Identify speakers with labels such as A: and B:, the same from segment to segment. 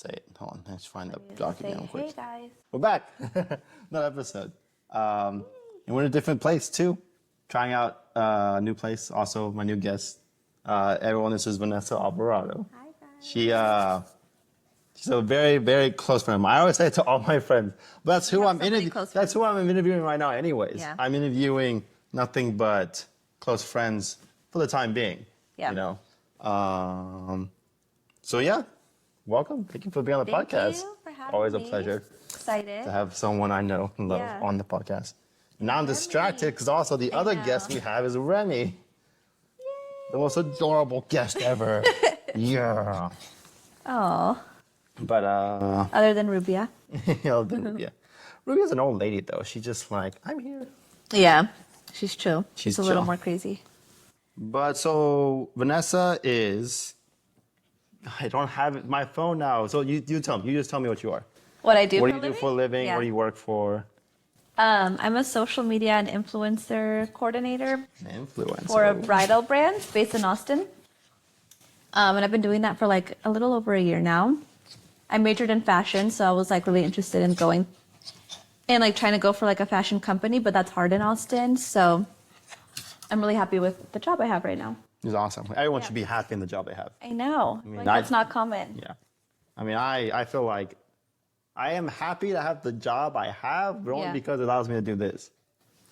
A: say it. Hold on, let's find the document real quick.
B: Hey guys.
A: We're back. Another episode. And we're in a different place too. Trying out a new place. Also, my new guest. Everyone, this is Vanessa Alvarado.
B: Hi guys.
A: She's a very, very close friend. I always say it to all my friends. But that's who I'm interviewing. That's who I'm interviewing right now anyways.
B: Yeah.
A: I'm interviewing nothing but close friends for the time being.
B: Yeah.
A: You know. So yeah. Welcome. Thank you for being on the podcast.
B: Thank you for having
A: Always
B: me.
A: a pleasure
B: Excited.
A: to have someone I know and love on the podcast. Now I'm distracted because also the other guest we have is Remy. Yay. The most adorable guest ever. Yeah.
B: Oh.
A: But
B: Other than Rubia.
A: Rubia. Rubia's an old lady though. She's just like, I'm here.
B: Yeah. She's chill.
A: She's
B: a little
A: chill.
B: more crazy.
A: But so Vanessa is, I don't have my phone now. So you tell me. You just tell me what you are.
B: What I do
A: What
B: for
A: do you do for a living?
B: Yeah.
A: What do you work for?
B: I'm a social media and influencer coordinator
A: Influencer.
B: for a bridal brand based in Austin. And I've been doing that for like a little over a year now. I majored in fashion, so I was like really interested in going and like trying to go for like a fashion company, but that's hard in Austin. So I'm really happy with the job I have right now.
A: It's awesome. Everyone should be happy in the job they have.
B: I know.
A: mean,
B: like, that's not common.
A: Yeah. I mean, I feel like I am happy to have the job I have, but only because it allows me to do this.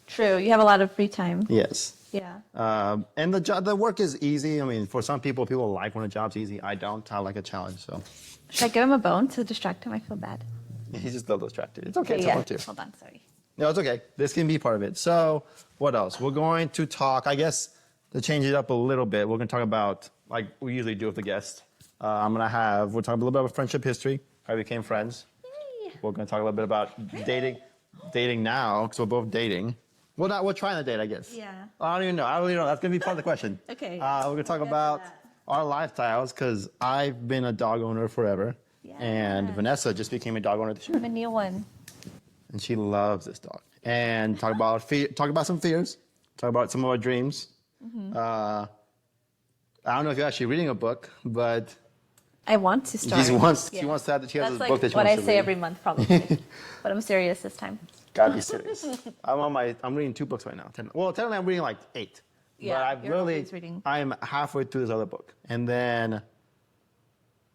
B: True. You have a lot of free time.
A: Yes.
B: Yeah.
A: And the work is easy. I mean, for some people like when a job's easy. I don't. I like a challenge, so.
B: Should I give him a bone to distract him? I feel bad.
A: He's just a little distracted. It's okay.
B: Yeah.
A: Too.
B: Hold on. Sorry.
A: No, it's okay. This can be part of it. So, what else? We're going to talk, I guess, to change it up a little bit, we're going to talk about, like we usually do with the guest. We're talking a little bit about friendship history, how we became friends.
B: Yay.
A: We're going to talk a little bit about dating now, because we're both dating. Well, we're trying to date, I guess.
B: Yeah.
A: I don't even know. I really don't know. That's going to be part of the question.
B: Okay.
A: We're going to talk about our lifestyles, because I've been a dog owner forever.
B: Yeah.
A: And Vanessa just became a dog owner this year.
B: I'm a new one.
A: And she loves this dog. And talk about some fears. Talk about some of our dreams.
B: Mm-hmm.
A: I don't know if you're actually reading a book, but
B: I want to start.
A: she wants
B: Yeah.
A: to have this
B: That's
A: book
B: like
A: that she
B: what
A: wants
B: I
A: to
B: say
A: read.
B: every month, probably. But I'm serious this time.
A: Gotta be serious. I'm reading 2 books right now. Well, technically I'm reading like 8.
B: Yeah,
A: but
B: you're always reading.
A: I'm halfway through this other book. And then,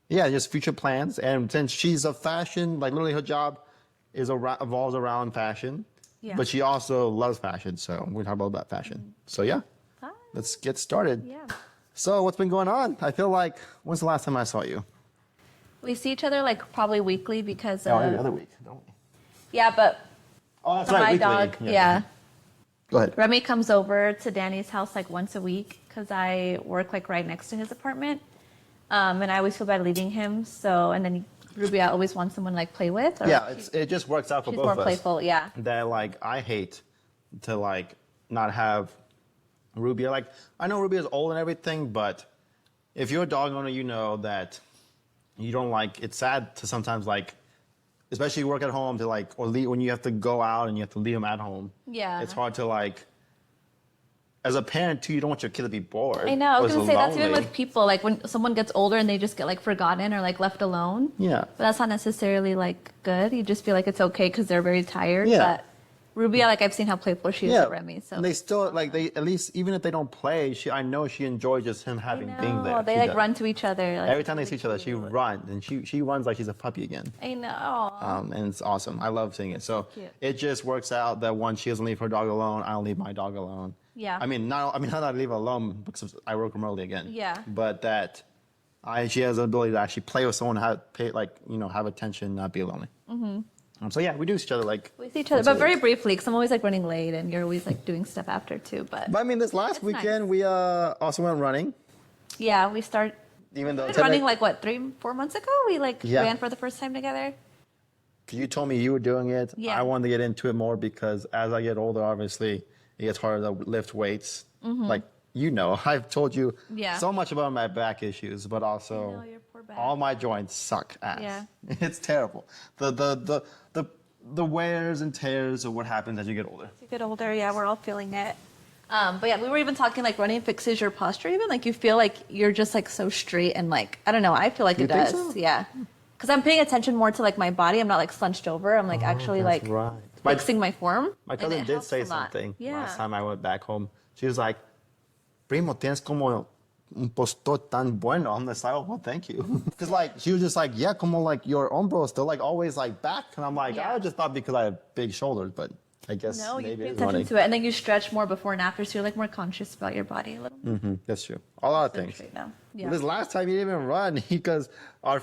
A: yeah, just future plans. And since she's a fashion, like literally her job evolves around fashion.
B: Yeah.
A: But she also loves fashion, so we're talking about fashion. So yeah,
B: Hi.
A: let's get started.
B: Yeah.
A: So what's been going on? I feel like, when's the last time I saw you?
B: We see each other like probably weekly because
A: Every other week, don't we?
B: yeah, but
A: Oh, that's
B: for
A: right,
B: my
A: weekly.
B: dog, yeah.
A: Go ahead.
B: Remy comes over to Danny's house like once a week because I work like right next to his apartment. And I always feel bad leaving him. So, and then Rubia always wants someone to like play with. Or
A: Yeah, it just works out for
B: she's
A: both
B: more
A: of us.
B: playful, yeah.
A: That like, I hate to like not have Rubia. Like, I know Rubia's old and everything, but if you're a dog owner, you know that you don't like, it's sad to sometimes like, especially work at home to like, or leave, when you have to go out and you have to leave them at home.
B: Yeah.
A: It's hard to like, as a parent too, you don't want your kid to be bored.
B: I know. I was
A: or
B: gonna say that's even
A: lonely.
B: with people. Like when someone gets older and they just get like forgotten or like left alone.
A: Yeah.
B: But that's not necessarily like good. You just feel like it's okay because they're very tired.
A: Yeah.
B: But Rubia, like I've seen how playful she is with Remy. So
A: And they still like they at least even if they don't play, I know she enjoys just him having being there.
B: They
A: She
B: like
A: does.
B: run to each other. Like,
A: Every time they see each other, she runs and she runs like she's a puppy again.
B: I know.
A: And it's awesome. I love seeing it. So
B: Cute.
A: it just works out that one, she doesn't leave her dog alone. I don't leave my dog alone.
B: Yeah.
A: Not that I leave her alone because I work remotely again.
B: Yeah.
A: But that she has the ability to actually play with someone, have attention, not be lonely. Mm-hmm. So yeah, we do see each other like.
B: We see each other, but very briefly because I'm always like running late and you're always like doing stuff after too. But
A: I mean, this last weekend we also went running.
B: yeah, we started
A: Even though
B: running like what 3-4 months ago. We like ran for the first time together.
A: You told me you were doing it.
B: Yeah.
A: I wanted to get into it more because as I get older, obviously, it gets harder to lift weights. Like, I've told you so much about my back issues, but also
B: your poor back.
A: all my joints suck ass.
B: Yeah.
A: It's terrible. The wears and tears of what happens as you get older.
B: As you get older, yeah, we're all feeling it. But yeah, we were even talking like running fixes your posture even. Like you feel like you're just like so straight and like, I don't know, I feel like
A: You
B: it
A: think
B: does.
A: so?
B: Yeah. because I'm paying attention more to like my body. I'm not like slunched over. I'm like actually like
A: right.
B: fixing my form.
A: My
B: and
A: cousin
B: it
A: did
B: helps
A: say
B: a lot.
A: something
B: Yeah.
A: last time I went back home. She was like, "Primo, tienes como un postor tan bueno." I'm just like, "Oh, well, thank you." Because like she was just like, "Yeah, como like your hombros still like always like back," and I'm like,
B: Yeah.
A: I just thought because I have big shoulders, but I guess
B: No, you
A: maybe
B: pay
A: it's
B: attention
A: running.
B: to it, and then you stretch more before and after, so you're like more conscious about your body a little.
A: That's true. A lot of things.
B: Right now. Yeah.
A: This last time you didn't even run because our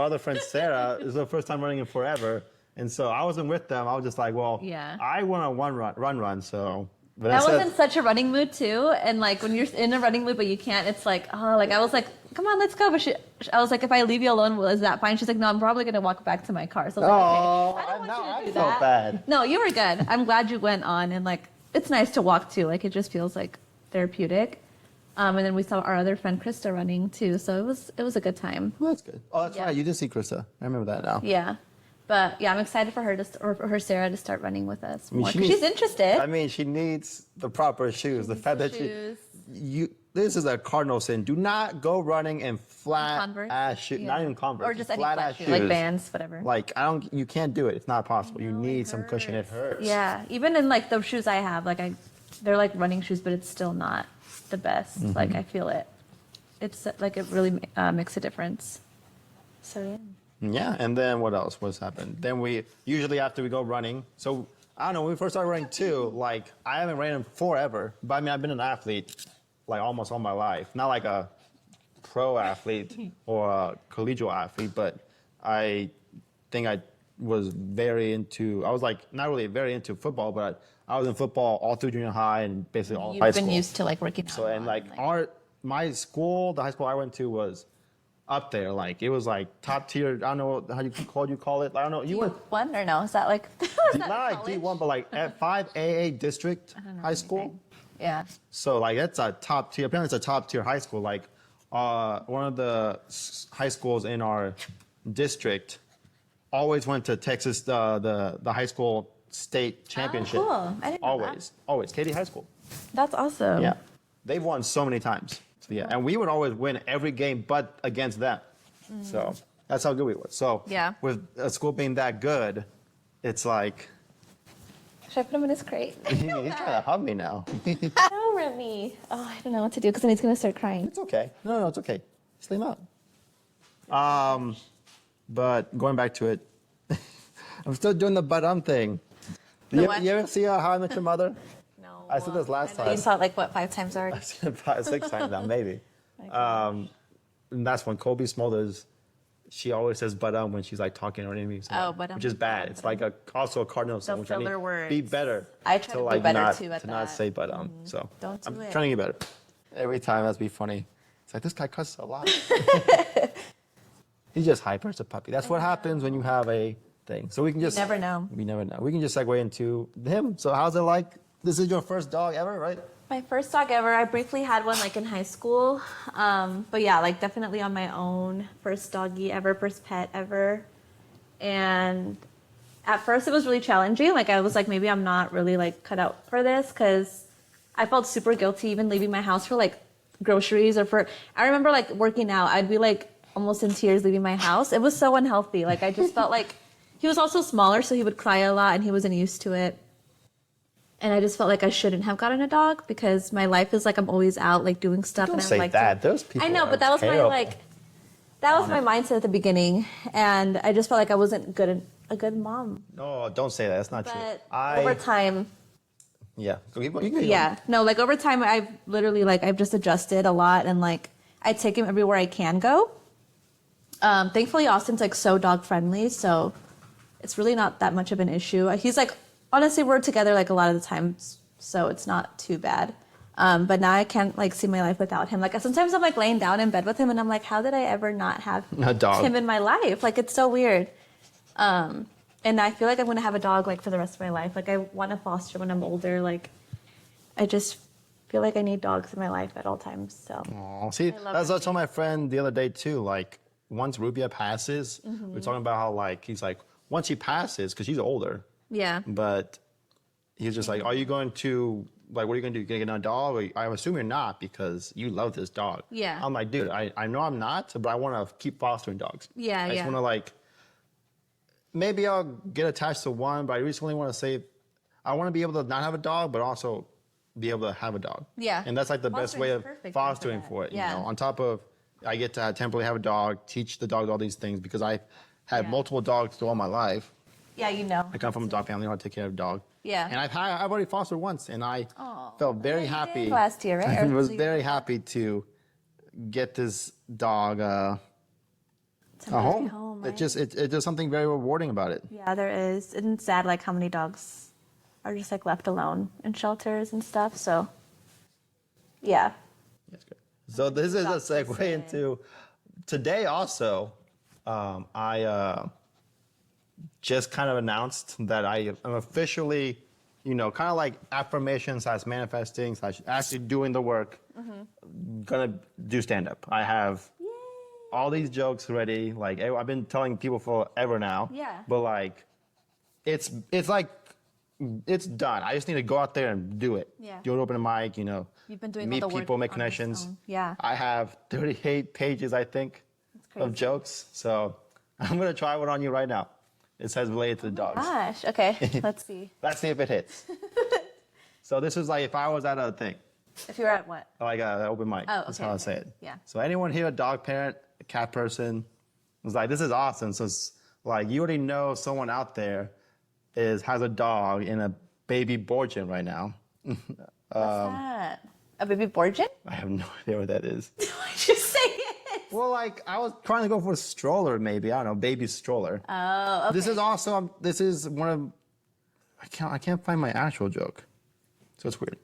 A: other friend Sarah is the first time running in forever, and so I wasn't with them. I was just like, well,
B: Yeah.
A: I want a run. So
B: I
A: Vanessa,
B: was in such a running mood too, and like when you're in a running mood but you can't, it's like, oh, like I was like, come on, let's go. But I was like, if I leave you alone, well, is that fine? She's like, no, I'm probably gonna walk back to my car. So I was like, okay, I don't want you to do
A: felt
B: that.
A: bad.
B: No, you were good. I'm glad you went on, and like it's nice to walk too. Like it just feels like therapeutic. And then we saw our other friend Krista running too, so it was a good time.
A: Well, that's good. Oh, that's
B: Yeah.
A: right. You did see Krista. I remember that now.
B: Yeah. But yeah, I'm excited for her or for her Sarah to start running with us more
A: she
B: because
A: needs-
B: she's interested.
A: I mean, she needs the proper shoes. The fact that
B: shoes.
A: this is a cardinal sin. Do not go running in flat
B: Converse?
A: ass shoes.
B: Yeah.
A: Not even Converse.
B: Or just any
A: flat
B: flat
A: ass
B: shoe,
A: shoes.
B: like Vans, whatever.
A: Like you can't do it. It's not possible. You
B: No,
A: need
B: it
A: some cushion. It hurts.
B: Yeah, even in like the shoes I have, like they're like running shoes, but it's still not the best.
A: Mm-hmm.
B: Like I feel it. It's like it really makes a difference. So yeah.
A: Yeah, and then what else? What's happened? Then we usually after we go running. So I don't know. When we first started running too, like I haven't ran in forever. But I mean, I've been an athlete like almost all my life. Not like a pro athlete or a collegiate athlete, but I think I was very into. I was like not really very into football, but I was in football all through junior high and basically all
B: You've
A: high
B: been
A: school.
B: used to like working out.
A: So and like my school, the high school I went to was up there. Like it was like top tier. I don't know how you call it. I don't know. You went
B: one or no? Is that like is that
A: not like
B: college?
A: D1, but like at 5 AA district high school.
B: anything. Yeah.
A: So like that's a top tier. Apparently it's a top tier high school. Like one of the high schools in our district always went to Texas the high school state championship.
B: Oh, cool. I didn't know that.
A: Always Katy High School.
B: That's awesome.
A: Yeah, they've won so many times. So yeah, and we would always win every game, but against them. So that's how good we were. So
B: Yeah.
A: with a school being that good, it's like
B: Should I put him in his crate?
A: he's trying to hug me now.
B: No, Remy. Oh, I don't know what to do because then he's gonna start crying.
A: It's okay. No, it's okay. Just leave him out. But going back to it, I'm still doing the but thing.
B: The what?
A: You ever see How I Met Your Mother?
B: No.
A: I said this last
B: You
A: time.
B: saw it like what 5 times already?
A: I said it about 6 times now, maybe. And that's when Kobe Smulders, she always says "but when she's like talking to her enemies.
B: Oh, but
A: which is bad. It's like also a cardinal sin.
B: They'll
A: Which I
B: filler
A: need.
B: words.
A: Be better.
B: I try to be
A: like
B: better
A: not,
B: too at
A: to not
B: that.
A: say "but So
B: Don't do
A: I'm
B: it.
A: trying to get better. Every time that's be funny. It's like this guy cusses a lot. He's just hyper as a puppy. That's what happens when you have a thing. So we can just
B: never know.
A: We never know. We can just segue into him. So how's it like? This is your first dog ever, right?
B: My first dog ever. I briefly had one like in high school. But yeah, like definitely on my own. First doggy ever, first pet ever. And at first it was really challenging. Like I was like, maybe I'm not really like cut out for this because I felt super guilty even leaving my house for like groceries I remember like working out. I'd be like almost in tears leaving my house. It was so unhealthy. Like I just felt like he was also smaller, so he would cry a lot and he wasn't used to it. And I just felt like I shouldn't have gotten a dog because my life is like I'm always out like doing stuff.
A: Don't
B: and
A: say
B: I'm like
A: that. Those people.
B: I know,
A: are
B: but that was
A: terrible.
B: that was my mindset at the beginning, and I just felt like I wasn't a good mom.
A: No, don't say that. That's not true.
B: But over time,
A: Yeah. You can
B: yeah, no, like over time, I've literally like I've just adjusted a lot, and like I take him everywhere I can go. Thankfully, Austin's like so dog friendly, so it's really not that much of an issue. He's like honestly, we're together like a lot of the time, so it's not too bad. But now I can't like see my life without him. Like sometimes I'm like laying down in bed with him, and I'm like, how did I ever not have
A: A dog.
B: him in my life? Like it's so weird. And I feel like I'm gonna have a dog like for the rest of my life. Like I want to foster when I'm older. Like I just feel like I need dogs in my life at all times. So
A: Aw, see,
B: love
A: that's what I told my friend the other day too. Like once Rubia passes, we're talking about how like he's like once he passes because she's older,
B: yeah,
A: but he's just like, are you going to like, what are you gonna do? You gonna get another dog? Or, I assume you're not because you love this dog.
B: Yeah.
A: I'm like, dude, I know I'm not, but I want to keep fostering dogs.
B: Yeah,
A: I just
B: yeah.
A: want to like, maybe I'll get attached to one, but I recently want to say, I want to be able to not have a dog, but also be able to have a dog.
B: Yeah.
A: And that's like the best way of
B: Fostering's perfect
A: fostering
B: for that.
A: for it.
B: Yeah.
A: You know, on top of, I get to temporarily have a dog, teach the dogs all these things because I had multiple dogs throughout my life.
B: Yeah, you know.
A: I come from a dog family, I know how to take care of a dog.
B: Yeah.
A: And I've already fostered once, and I felt very happy.
B: Last year, right?
A: I was very happy to get this dog a home.
B: Right?
A: There's something very rewarding about it.
B: Yeah, there is. And it's sad, like, how many dogs are just, like, left alone in shelters and stuff. So, yeah.
A: That's good. So this is a segue into today also. I just kind of announced that I am officially, you know, kind of like affirmations / manifesting / actually doing the work. Gonna do stand up. I have all these jokes ready. Like I've been telling people forever now.
B: Yeah.
A: But like, it's like it's done. I just need to go out there and do it.
B: Yeah.
A: Do an open mic. You know.
B: You've been doing
A: meet
B: all the work
A: people, make
B: on your
A: connections.
B: own. Yeah.
A: I have 38 pages, I think, of jokes. So I'm gonna try one on you right now. It says related to the dogs.
B: Gosh, okay. Let's see.
A: Let's see if it hits. So this is like if I was at a thing,
B: If you're at what?
A: like an open mic.
B: Oh,
A: That's
B: okay,
A: how I
B: okay.
A: say it.
B: Yeah.
A: So anyone here, a dog parent, a cat person, was like, this is awesome. So it's like you already know someone out there has a dog in a baby Borgian right now.
B: What's that? A baby Borgian?
A: I have no idea what that is.
B: Why'd you say it?
A: Well, like I was trying to go for a stroller, maybe. I don't know, baby stroller.
B: Oh, okay.
A: This is also this is one of I can't find my actual joke, so it's weird.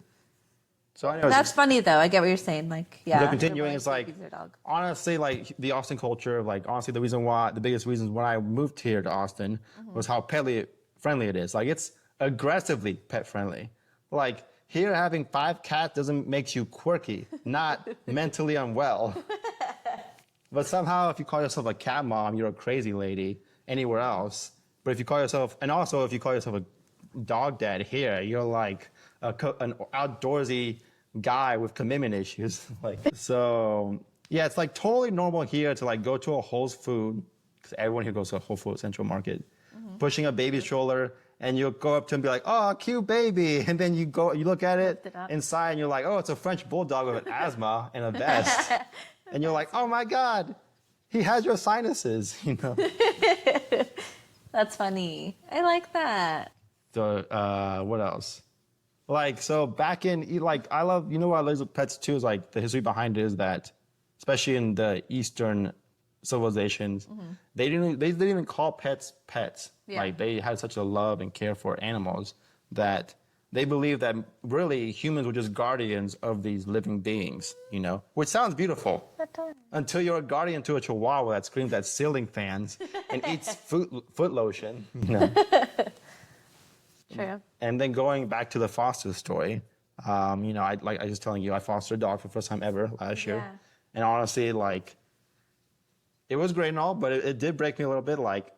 A: So anyways,
B: That's funny though. I get what you're saying. Like, yeah.
A: so continuing
B: everyone
A: is like
B: babies their dog.
A: honestly like the Austin culture. Like honestly, the biggest reasons when I moved here to Austin was how pet friendly it is. Like it's aggressively pet friendly. Like here, having 5 cats doesn't make you quirky, not mentally unwell. But somehow, if you call yourself a cat mom, you're a crazy lady anywhere else. But if you call yourself, and also if you call yourself a dog dad here, you're like an outdoorsy guy with commitment issues. Like, so yeah, it's like totally normal here to like go to a Whole Foods, because everyone here goes to a Whole Foods Central Market, pushing a baby stroller, and you'll go up to him and be like, oh, cute baby. And then you look at it inside, and you're like, oh, it's a French bulldog with an asthma and a vest. And you're like, oh my God, he has your sinuses, you know?
B: That's funny. I like that.
A: So, what else? Like, so back in, like, I love, you know what I love with pets too, is like the history behind it is that, especially in the Eastern civilizations, they didn't even call pets pets.
B: Yeah.
A: Like, they had such a love and care for animals that they believed that really humans were just guardians of these living beings, you know? Which sounds beautiful. Until you're a guardian to a chihuahua that screams at ceiling fans and eats foot lotion, you know?
B: True.
A: And then going back to the foster story, you know, I was just telling you, I fostered a dog for the first time ever last year.
B: Yeah.
A: And honestly, like, it was great and all, but it did break me a little bit. Like,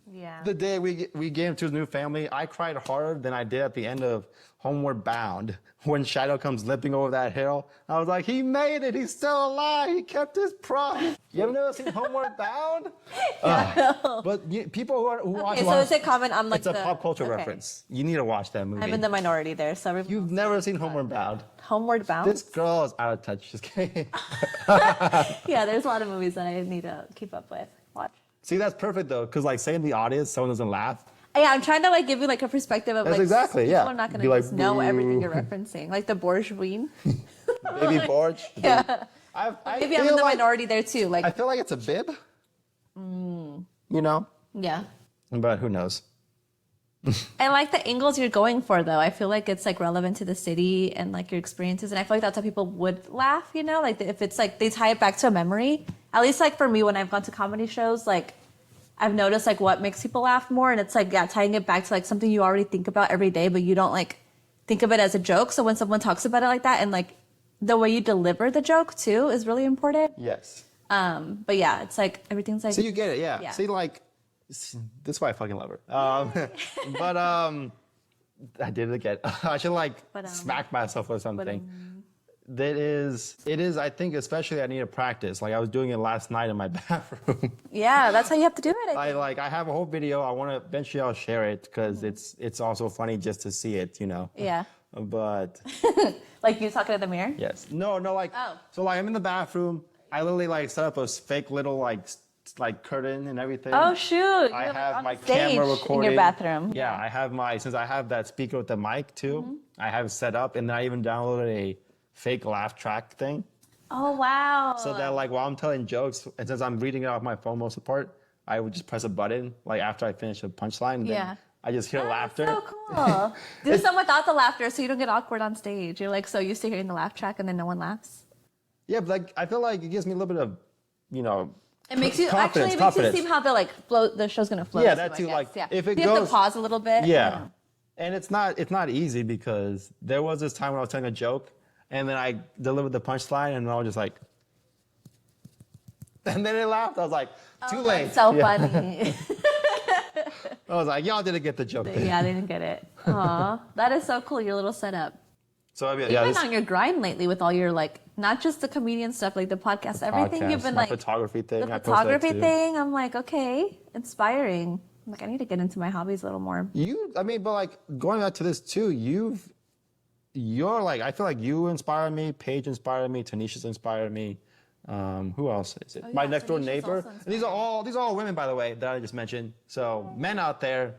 B: Yeah.
A: the day we gave him to his new family, I cried harder than I did at the end of Homeward Bound when Shadow comes limping over that hill. I was like, he made it. He's still alive. He kept his promise. You ever never seen Homeward Bound? But people who watch
B: Okay, so it's a comment on like
A: it's a pop culture reference. You need to watch that movie.
B: I'm in the minority there, so
A: You've never seen Homeward Bound.
B: Homeward Bound.
A: This girl is out of touch. Just kidding.
B: Yeah, there's a lot of movies that I need to keep up with. Watch.
A: See, that's perfect though, because like, say in the audience, someone doesn't laugh.
B: Yeah, I'm trying to like give you like a perspective of
A: That's
B: like
A: exactly,
B: people
A: yeah.
B: are not gonna
A: Be like,
B: just know everything
A: "Boo."
B: you're referencing, like the bourgeois.
A: Baby Borge.
B: Yeah.
A: I
B: Maybe I'm
A: feel
B: in the
A: like-
B: minority there too. Like,
A: I feel like it's a bib. You know?
B: yeah.
A: But who knows?
B: I like the angles you're going for though. I feel like it's like relevant to the city and like your experiences, and I feel like that's how people would laugh. You know, like if it's like they tie it back to a memory. At least like for me, when I've gone to comedy shows, like I've noticed like what makes people laugh more, and it's like tying it back to like something you already think about every day, but you don't like think of it as a joke. So when someone talks about it like that, and like the way you deliver the joke too is really important.
A: Yes.
B: But yeah, it's like everything's like.
A: So you get it, yeah.
B: Yeah.
A: See, like, this is why I fucking love her. But I did it again. I should like
B: But,
A: smack myself or something. It is, I think, especially I need to practice. Like I was doing it last night in my bathroom.
B: Yeah, that's how you have to do it. I think.
A: I have a whole video. I want to, eventually I'll share it because it's also funny just to see it, you know?
B: Yeah.
A: But
B: Like you talking to the mirror?
A: yes. No, like, so like I'm in the bathroom. I literally like set up a fake little like curtain and everything.
B: Oh shoot!
A: I
B: You're,
A: have
B: on
A: my
B: stage
A: camera recording
B: in your bathroom.
A: Yeah, I have since I have that speaker with the mic too. I have it set up, and then I even downloaded a fake laugh track thing.
B: Oh wow!
A: So that like while I'm telling jokes, and since I'm reading it off my phone most of the part, I would just press a button like after I finish a punchline. Then I just hear laughter.
B: That's so cool. Do some without the laughter, so you don't get awkward on stage. You're like so used to hearing the laugh track, and then no one laughs.
A: Yeah, but like I feel like it gives me a little bit of, you know.
B: It makes you
A: confidence.
B: It makes you seem how the show's gonna flow.
A: Yeah, that too. Like if it
B: you
A: goes,
B: have to pause a little bit.
A: Yeah, and it's not easy because there was this time when I was telling a joke, and then I delivered the punchline, and I was just like, and then it laughed. I was like, too late.
B: That's so funny.
A: I was like, y'all didn't get the joke.
B: Yeah, they didn't get it. Aw, that is so cool. Your little setup.
A: So
B: You've been on your grind lately with all your like, not just the comedian stuff, like the podcast, everything. You've been
A: my
B: like
A: photography thing.
B: the photography thing. I'm like, okay, inspiring. I'm like, I need to get into my hobbies a little more.
A: But like going back to this too, you're like, I feel like you inspire me. Paige inspired me. Tanisha's inspired me. Who else is it? My next door neighbor. And these are all women, by the way, that I just mentioned. So men out there,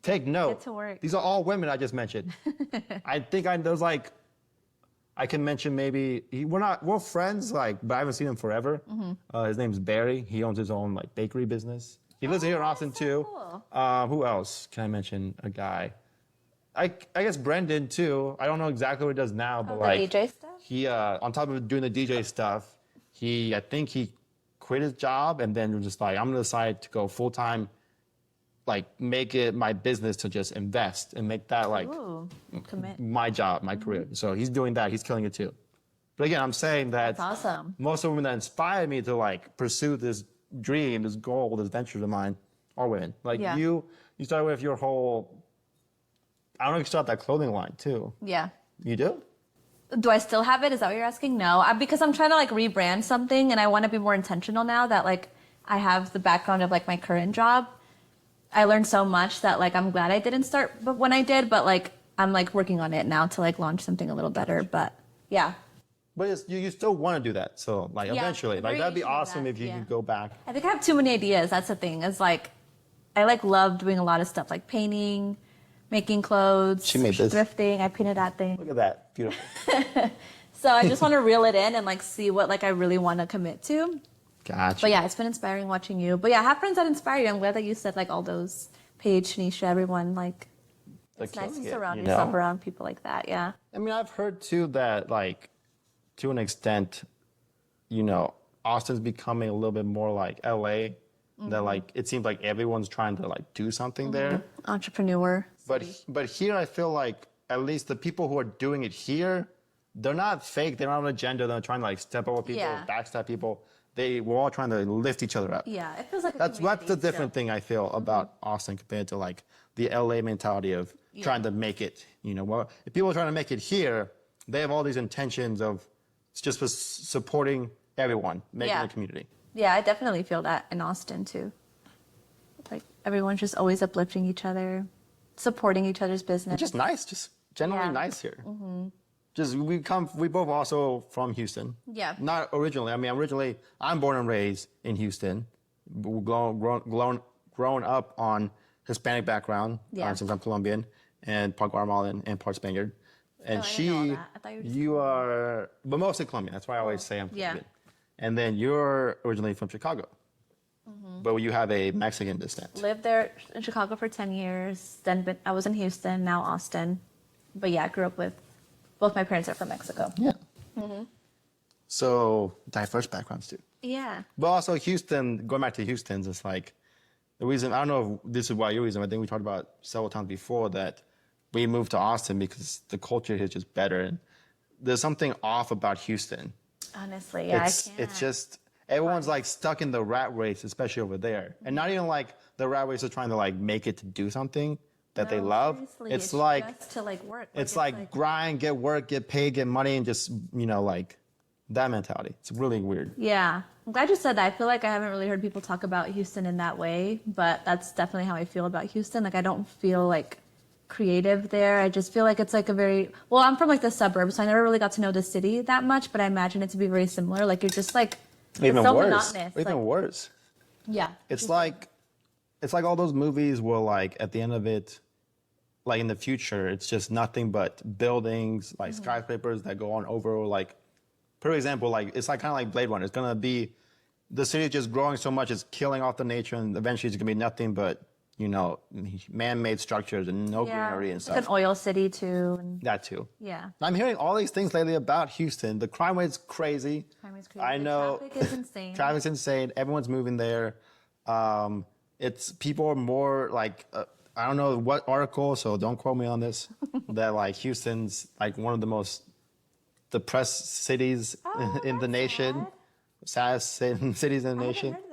A: take note.
B: Get to work.
A: These are all women I just mentioned. I think I can mention maybe we're friends, like, but I haven't seen him forever. His name's Barry. He owns his own like bakery business. He lives here in Austin too.
B: Cool.
A: Who else can I mention? A guy. I guess Brendan too. I don't know exactly what he does now, but like
B: the DJ stuff.
A: he on top of doing the DJ stuff, I think he quit his job and then was just like, I'm gonna decide to go full time, like make it my business to just invest and make that like
B: commit.
A: my job, my career. So he's doing that. He's killing it too. But again, I'm saying that
B: That's awesome.
A: most of the women that inspire me to like pursue this dream, this goal, this venture of mine are women. Like you started with your whole. I don't know if you start that clothing line too.
B: Yeah.
A: You do?
B: Do I still have it? Is that what you're asking? No, because I'm trying to like rebrand something, and I want to be more intentional now that like I have the background of like my current job. I learned so much that like I'm glad I didn't start, but when I did, but like I'm like working on it now to like launch something a little better. But yeah.
A: But you still want to do that, so like eventually, like that'd be awesome if you could go back.
B: I think I have too many ideas. That's the thing. It's like I like love doing a lot of stuff like painting, making clothes,
A: She made this.
B: thrifting. I painted that thing.
A: Look at that, beautiful.
B: So I just want to reel it in and like see what like I really want to commit to.
A: Gotcha.
B: But yeah, it's been inspiring watching you. But yeah, have friends that inspire you. I'm glad that you said like all those Paige, Tanisha, everyone like. It's nice to surround yourself around people like that. Yeah.
A: I mean, I've heard too that like, to an extent, you know, Austin's becoming a little bit more like LA. That like it seems like everyone's trying to like do something there.
B: Entrepreneur.
A: But here I feel like at least the people who are doing it here, they're not fake. They're not on an agenda. They're trying to like step over people, backstab people. We're all trying to lift each other up.
B: Yeah, it feels like
A: that's the different thing I feel about Austin compared to like the LA mentality of trying to make it. You know, well, if people are trying to make it here, they have all these intentions of just supporting everyone, making a community.
B: Yeah, I definitely feel that in Austin too. Like everyone's just always uplifting each other, supporting each other's business.
A: Just nice, just generally nice here. Just we both also from Houston.
B: Yeah.
A: Not originally. I mean, I'm born and raised in Houston, grown up on Hispanic background since I'm Colombian and part Guatemalan and part Spaniard. And you are, but mostly Colombian. That's why I always say I'm Colombian. Yeah. And then you're originally from Chicago, but you have a Mexican descent.
B: Lived there in Chicago for 10 years. Then I was in Houston, now Austin. But yeah, I grew up with, both my parents are from Mexico.
A: Yeah. So diverse backgrounds too.
B: Yeah.
A: But also Houston, going back to Houston's, it's like the reason, I don't know if this is why your reason, I think we talked about several times before that we moved to Austin because the culture here is just better. And there's something off about Houston.
B: Honestly, yeah,
A: it's just, everyone's like stuck in the rat race, especially over there. And not even like the rat race is trying to like make it to do something, that they
B: No,
A: love.
B: seriously,
A: It's like
B: just to like work.
A: it's like grind, get work, get paid, get money, and just like that mentality. It's really weird.
B: Yeah. I'm glad you said that. I feel like I haven't really heard people talk about Houston in that way, but that's definitely how I feel about Houston. Like I don't feel like creative there. I just feel like it's like a very, well, I'm from like the suburbs, so I never really got to know the city that much, but I imagine it to be very similar. Like you're just like,
A: Even
B: it's so
A: worse.
B: monotonous.
A: Even
B: Like,
A: worse.
B: yeah.
A: It's like all those movies where like at the end of it, like in the future, it's just nothing but buildings, like skyscrapers that go on over like, for example, like it's like kind of like Blade Runner. It's gonna be the city is just growing so much, it's killing off the nature, and eventually it's gonna be nothing but man-made structures and no greenery and stuff.
B: Like an oil city too. And
A: That too.
B: yeah.
A: I'm hearing all these things lately about Houston. The crime rate's crazy.
B: Crime is crazy.
A: I
B: The
A: know.
B: traffic is insane.
A: Traffic's insane. Everyone's moving there. It's people are more like I don't know what article, so don't quote me on this. That like Houston's like one of the most depressed cities in the nation. Saddest cities in the nation.
B: I haven't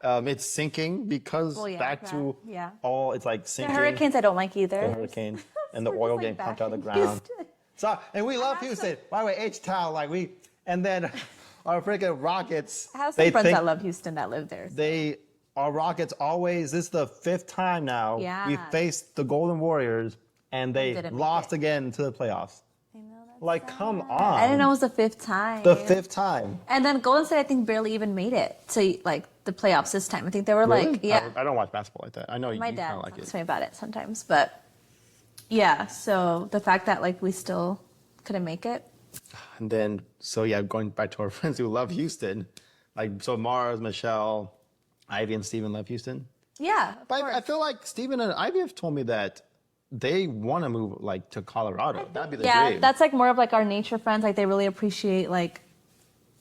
B: heard that.
A: It's sinking because all it's like
B: The
A: sinking.
B: hurricanes I don't like either.
A: The hurricane and the
B: We're
A: oil
B: just,
A: getting
B: like,
A: pumped out of the
B: bashing
A: ground.
B: Houston.
A: So, and we love Houston. By the way, H-Town, and then our freaking Rockets.
B: I have some friends that love Houston that live there. So.
A: Our Rockets always, this is the 5th time now we faced the Golden Warriors and they lost again to the playoffs.
B: I know, that's
A: Like,
B: sad.
A: come on.
B: I didn't know it was the 5th time.
A: The 5th time.
B: And then Golden State, I think, barely even made it to like the playoffs this time. I think they were
A: Really?
B: like, yeah.
A: I don't watch basketball like that. I know
B: My
A: you
B: dad
A: kind of like
B: talks
A: it.
B: to me about it sometimes, but yeah. So the fact that like we still couldn't make it.
A: And then, so yeah, going back to our friends who love Houston, like, so Mars, Michelle, Ivy, and Steven love Houston.
B: Yeah.
A: But I feel like Steven and Ivy have told me that they want to move like to Colorado. That'd be the dream.
B: Yeah, that's like more of like our nature friends. Like they really appreciate like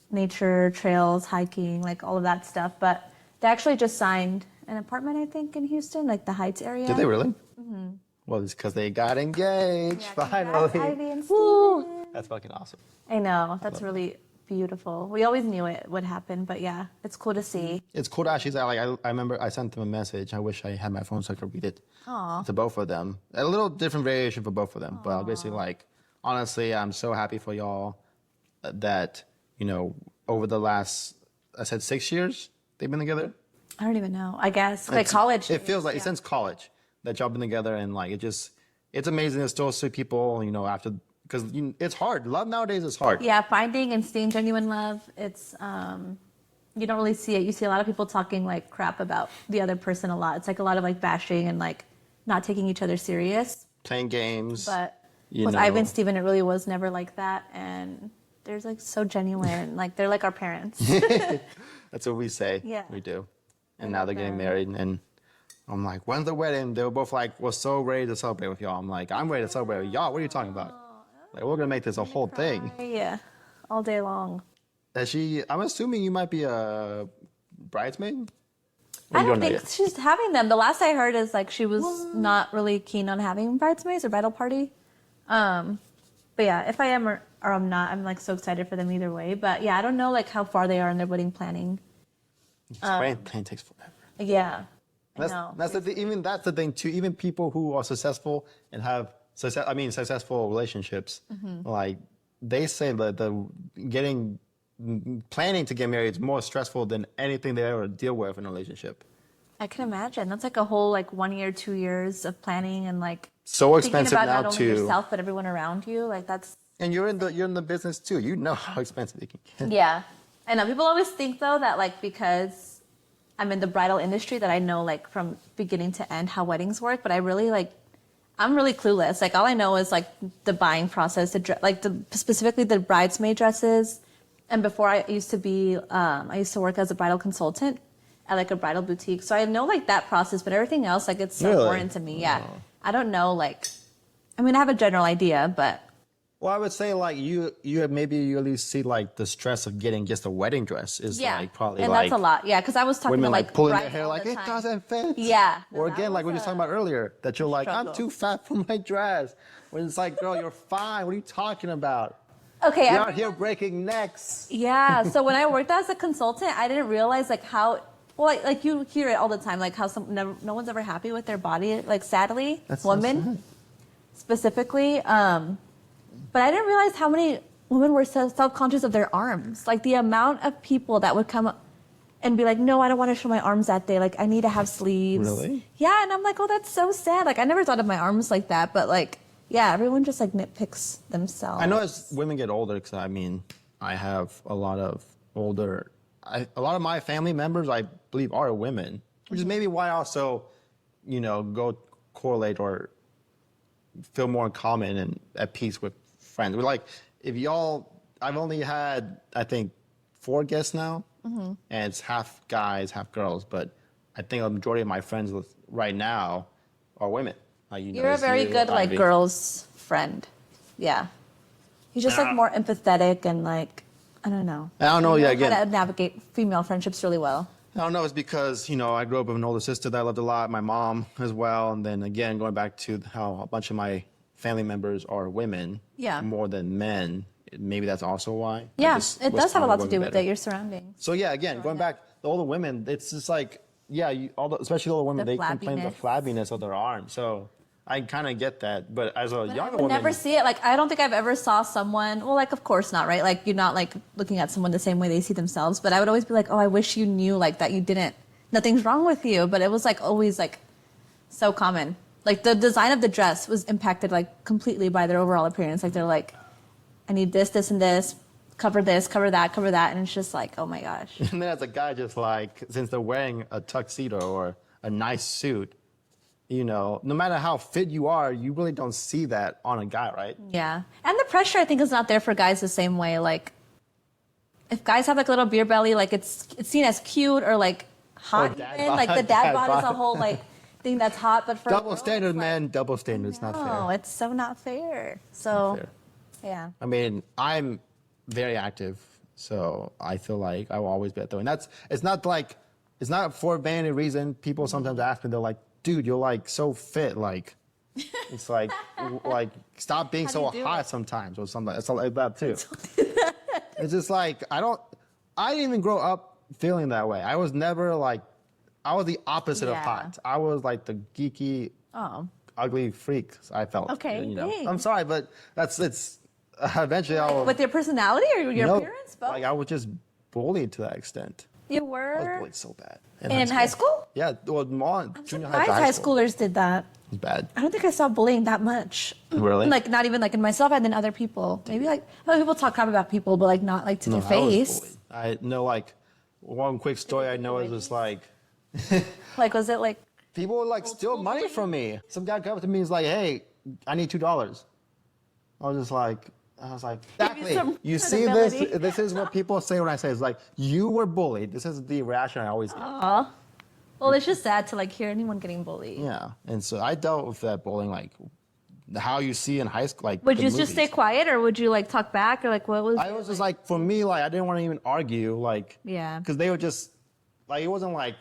B: nature, trails, hiking, like all of that stuff. But they actually just signed an apartment, I think, in Houston, like the Heights area.
A: Did they really? Mm-hmm. Well, it's because they got engaged finally.
B: Ivy and Steven.
A: That's fucking awesome.
B: I know. That's really beautiful. We always knew it would happen, but yeah, it's cool to see.
A: It's cool to actually say, like, I remember I sent them a message. I wish I had my phone so I could read it to both of them. A little different variation for both of them, but basically, like, honestly, I'm so happy for y'all that, over the last, I said 6 years they've been together.
B: I don't even know. I guess like college.
A: It feels like since college that y'all been together, and like it's amazing to still see people, after. Because it's hard. Love nowadays is hard.
B: Yeah, finding and staying genuine love. It's you don't really see it. You see a lot of people talking like crap about the other person a lot. It's like a lot of like bashing and like not taking each other serious.
A: Playing games.
B: But with Ivan and Steven, it really was never like that. And they're like so genuine. Like they're like our parents.
A: That's what we say.
B: Yeah.
A: We do. And now they're getting married, and I'm like, when's the wedding? They were both like, we're so ready to celebrate with y'all. I'm like, I'm ready to celebrate with y'all. What are you talking about? Like, we're gonna make this a whole thing.
B: Yeah, all day long.
A: I'm assuming you might be a bridesmaid?
B: I don't think she's having them. The last I heard is like she was not really keen on having bridesmaids or bridal party. But yeah, if I am or I'm not, I'm like so excited for them either way. But yeah, I don't know like how far they are in their wedding planning.
A: Planning takes forever.
B: Yeah, I know.
A: That's the thing too. Even people who are successful and have successful relationships, like they say that planning to get married is more stressful than anything they ever deal with in a relationship.
B: I can imagine. That's like a whole like 1 year, 2 years of planning and like
A: so expensive
B: thinking about
A: now
B: not
A: too.
B: only yourself but everyone around you. Like that's.
A: And you're in the business too. You know how expensive it can get.
B: Yeah, I know. People always think though that like because I'm in the bridal industry that I know like from beginning to end how weddings work, but I'm really clueless. Like all I know is like the buying process, specifically the bridesmaid dresses. And before I used to work as a bridal consultant at like a bridal boutique. So I know like that process, but everything else like it's so foreign to me. Yeah, I don't know. Like, I mean, I have a general idea, but.
A: Well, I would say like you at least see like the stress of getting just a wedding dress is like probably
B: and
A: like
B: that's a lot. Yeah, because I was talking
A: women
B: to like
A: pulling their hair like it doesn't fit.
B: Yeah.
A: Or again, like we were just talking about earlier, that you're like, I'm too fat for my dress. When it's like, girl, you're fine. What are you talking about?
B: Okay.
A: You're out here breaking necks.
B: Yeah. So when I worked as a consultant, I didn't realize like how Well, like you hear it all the time, like how no one's ever happy with their body. Like sadly,
A: That's
B: women
A: so sad.
B: specifically. But I didn't realize how many women were so self-conscious of their arms. Like the amount of people that would come and be like, no, I don't want to show my arms that day. Like I need to have sleeves.
A: Really?
B: Yeah, and I'm like, oh, that's so sad. Like I never thought of my arms like that, but like, yeah, everyone just like nitpicks themselves.
A: I know as women get older, because I mean, I have a lot of a lot of my family members, I believe, are women, which is maybe why I also, go correlate or feel more in common and at peace with friends. We're like, I've only had, I think, 4 guests now, and it's half guys, half girls, but I think a majority of my friends right now are women. Like,
B: You're a very good like girls friend. Yeah. You're just like more empathetic and like, I don't know.
A: I don't know.
B: You
A: Yeah,
B: know how
A: again,
B: to navigate female friendships really well.
A: I don't know. It's because, I grew up with an older sister that I loved a lot, my mom as well. And then again, going back to how a bunch of my family members are women more than men. Maybe that's also why.
B: Yeah, it does have a lot to do with your surroundings.
A: So yeah, again, going back, the older women, it's just like, especially the older women, they complain the flabbiness of their arms. So I kind of get that. But as a younger woman,
B: never see it. Like, I don't think I've ever saw someone, well, like, of course not, right? Like, you're not, like, looking at someone the same way they see themselves. But I would always be like, oh, I wish you knew, like, that you didn't, nothing's wrong with you. But it was, like, always, like, so common. Like, the design of the dress was impacted, like, completely by their overall appearance. Like, they're like, I need this, this, and this. Cover this, cover that, cover that. And it's just like, oh, my gosh.
A: And then as a guy, just like, since they're wearing a tuxedo or a nice suit, no matter how fit you are, you really don't see that on a guy, right?
B: Yeah. And the pressure, I think, is not there for guys the same way. Like, if guys have, like, a little beer belly, like, it's seen as cute or, like, hot even. Like, the dad bod is a whole, like, thing that's hot. But for
A: double standard, man, double standard. It's not fair.
B: No, it's so not fair. So, yeah.
A: I mean, I'm very active, so I feel like I will always be at the way. And it's not for vanity reason. People sometimes ask me, they're like, dude, you're like so fit, like it's like stop being so hot sometimes or something. It's like that too. It's just like I didn't even grow up feeling that way. I was never like, I was the opposite of hot. I was like the geeky, ugly freak. I felt.
B: Okay,
A: I'm sorry, but it's eventually I'll.
B: With your personality or your appearance, both?
A: Like I was just bullied to that extent.
B: You were?
A: I was bullied so bad.
B: In high school?
A: Yeah, well, junior high.
B: High schoolers did that.
A: It was bad.
B: I don't think I saw bullying that much.
A: Really?
B: Like not even like in myself and then other people. Maybe like people talk crap about people, but like not like to their face.
A: I know like one quick story I know is just like.
B: Like was it like?
A: People would like steal money from me. Some guy come up to me and is like, "Hey, I need $2." I was like, exactly. You see this? This is what people say when I say it's like, you were bullied. This is the reaction I always get.
B: Well, it's just sad to like hear anyone getting bullied.
A: Yeah, and so I dealt with that bullying, like how you see in high school. Like,
B: would you just stay quiet, or would you like talk back, or like what was?
A: I was just like, for me, like I didn't want to even argue, like, because they were just like, it wasn't like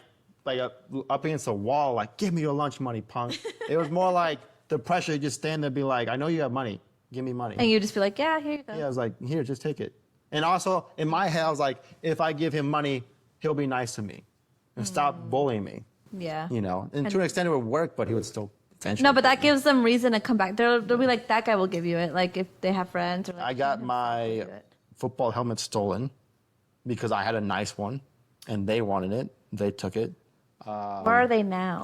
A: up against a wall, like, give me your lunch money, punk. It was more like the pressure. You just stand there, and be like, I know you have money. Give me money.
B: And you just be like, yeah, here you go.
A: Yeah, I was like, here, just take it. And also, in my head, I was like, if I give him money, he'll be nice to me and stop bullying me.
B: Yeah.
A: And to an extent it would work, but he would still eventually.
B: No, but that gives them reason to come back. They'll be like, that guy will give you it. Like if they have friends. Or like,
A: I got my football helmet stolen because I had a nice one and they wanted it. They took it.
B: Where are they now?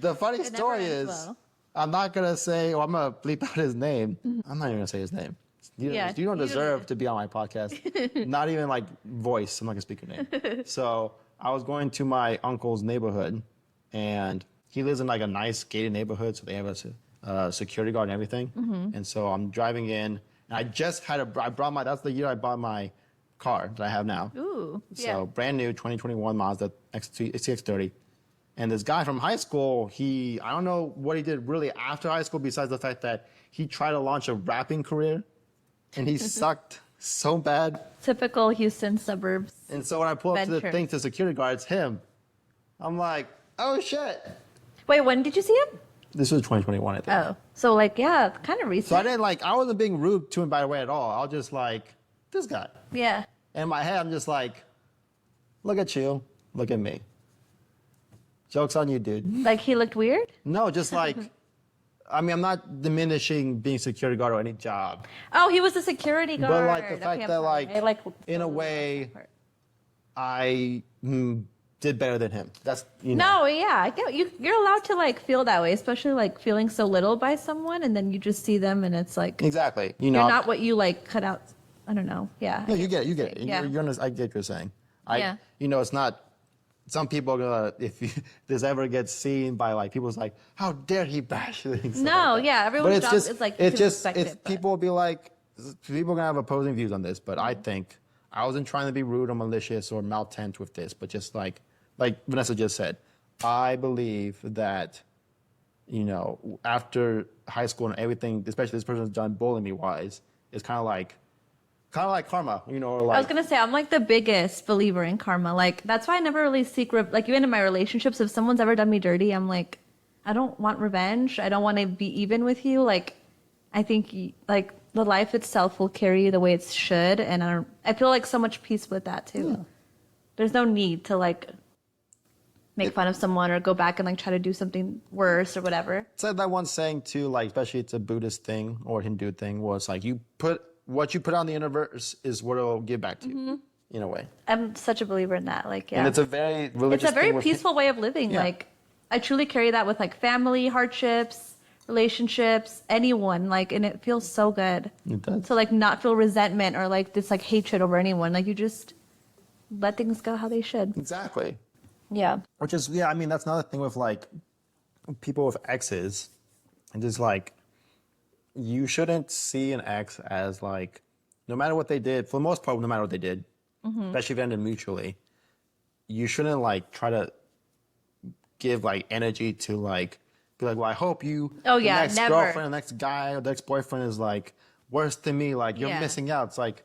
A: The funny story is, I'm not going to say, I'm going to bleep out his name. I'm not even going to say his name. You don't deserve to be on my podcast. Not even like voice. I'm not going to speak your name. So I was going to my uncle's neighborhood, and he lives in like a nice gated neighborhood. So they have a security guard and everything. And so I'm driving in, and I brought that's the year I bought my car that I have now.
B: Ooh.
A: So brand new 2021 Mazda CX-30. And this guy from high school, I don't know what he did really after high school besides the fact that he tried to launch a rapping career and he sucked so bad.
B: Typical Houston suburbs.
A: And so when I pull up to the thing to security guard, it's him. I'm like, oh shit.
B: Wait, when did you see him?
A: This was 2021, I think.
B: Oh, so like, yeah, kind of recent.
A: So I wasn't being rude to him by the way at all. I was just like, this guy.
B: Yeah.
A: In my head, I'm just like, look at you. Look at me. Joke's on you, dude.
B: Like he looked weird?
A: No, just like, I mean, I'm not diminishing being security guard or any job.
B: Oh, he was a security guard.
A: But like the fact
B: I'm
A: that
B: sorry.
A: like, in a way, I did better than him. That's, you know.
B: No, yeah, I get you. You're allowed to like feel that way, especially like feeling so little by someone, and then you just see them, and it's like
A: Exactly. You know.
B: you're not what you like cut out. I don't know. Yeah.
A: No, you get it. You get it.
B: Yeah.
A: I get what you're saying.
B: Yeah.
A: You know, it's not. Some people are gonna, if this ever gets seen by like people's like, how dare he bash things?
B: No, yeah, everyone's job is like
A: it's
B: to
A: just
B: respect
A: it's
B: it, but-
A: people will be like, people are gonna have opposing views on this, but I think I wasn't trying to be rude or malicious or maltent with this, but just like Vanessa just said, I believe that, you know, after high school and everything, especially this person's done bullying me wise, it's kind of like karma, you know, or like.
B: I was gonna say I'm like the biggest believer in karma. Like that's why I never really seek like even in my relationships, if someone's ever done me dirty, I'm like, I don't want revenge. I don't want to be even with you. Like, I think like the life itself will carry you the way it should, and I feel like so much peace with that too.
A: Yeah.
B: There's no need to like make fun of someone or go back and like try to do something worse or whatever.
A: Said that one saying too, like especially it's a Buddhist thing or Hindu thing, was like what you put on the universe is what it'll give back to you, in a way.
B: I'm such a believer in that. Like, yeah.
A: And it's a very religious
B: It's a very
A: thing with-
B: peaceful way of living.
A: Yeah.
B: Like, I truly carry that with like family, hardships, relationships, anyone. Like, and it feels so good.
A: It does.
B: To like not feel resentment or like this like hatred over anyone. Like, you just let things go how they should.
A: Exactly.
B: Yeah.
A: Which is, yeah, I mean, that's another thing with like people with exes. And just like, you shouldn't see an ex as like, no matter what they did, for the most part, no matter what they did, especially if it ended mutually, you shouldn't like try to give like energy to like, be like, well, I hope you,
B: Oh,
A: the
B: yeah,
A: next
B: never.
A: girlfriend, the next guy, or the next boyfriend is like worse than me. Like, you're
B: Yeah.
A: missing out. It's like,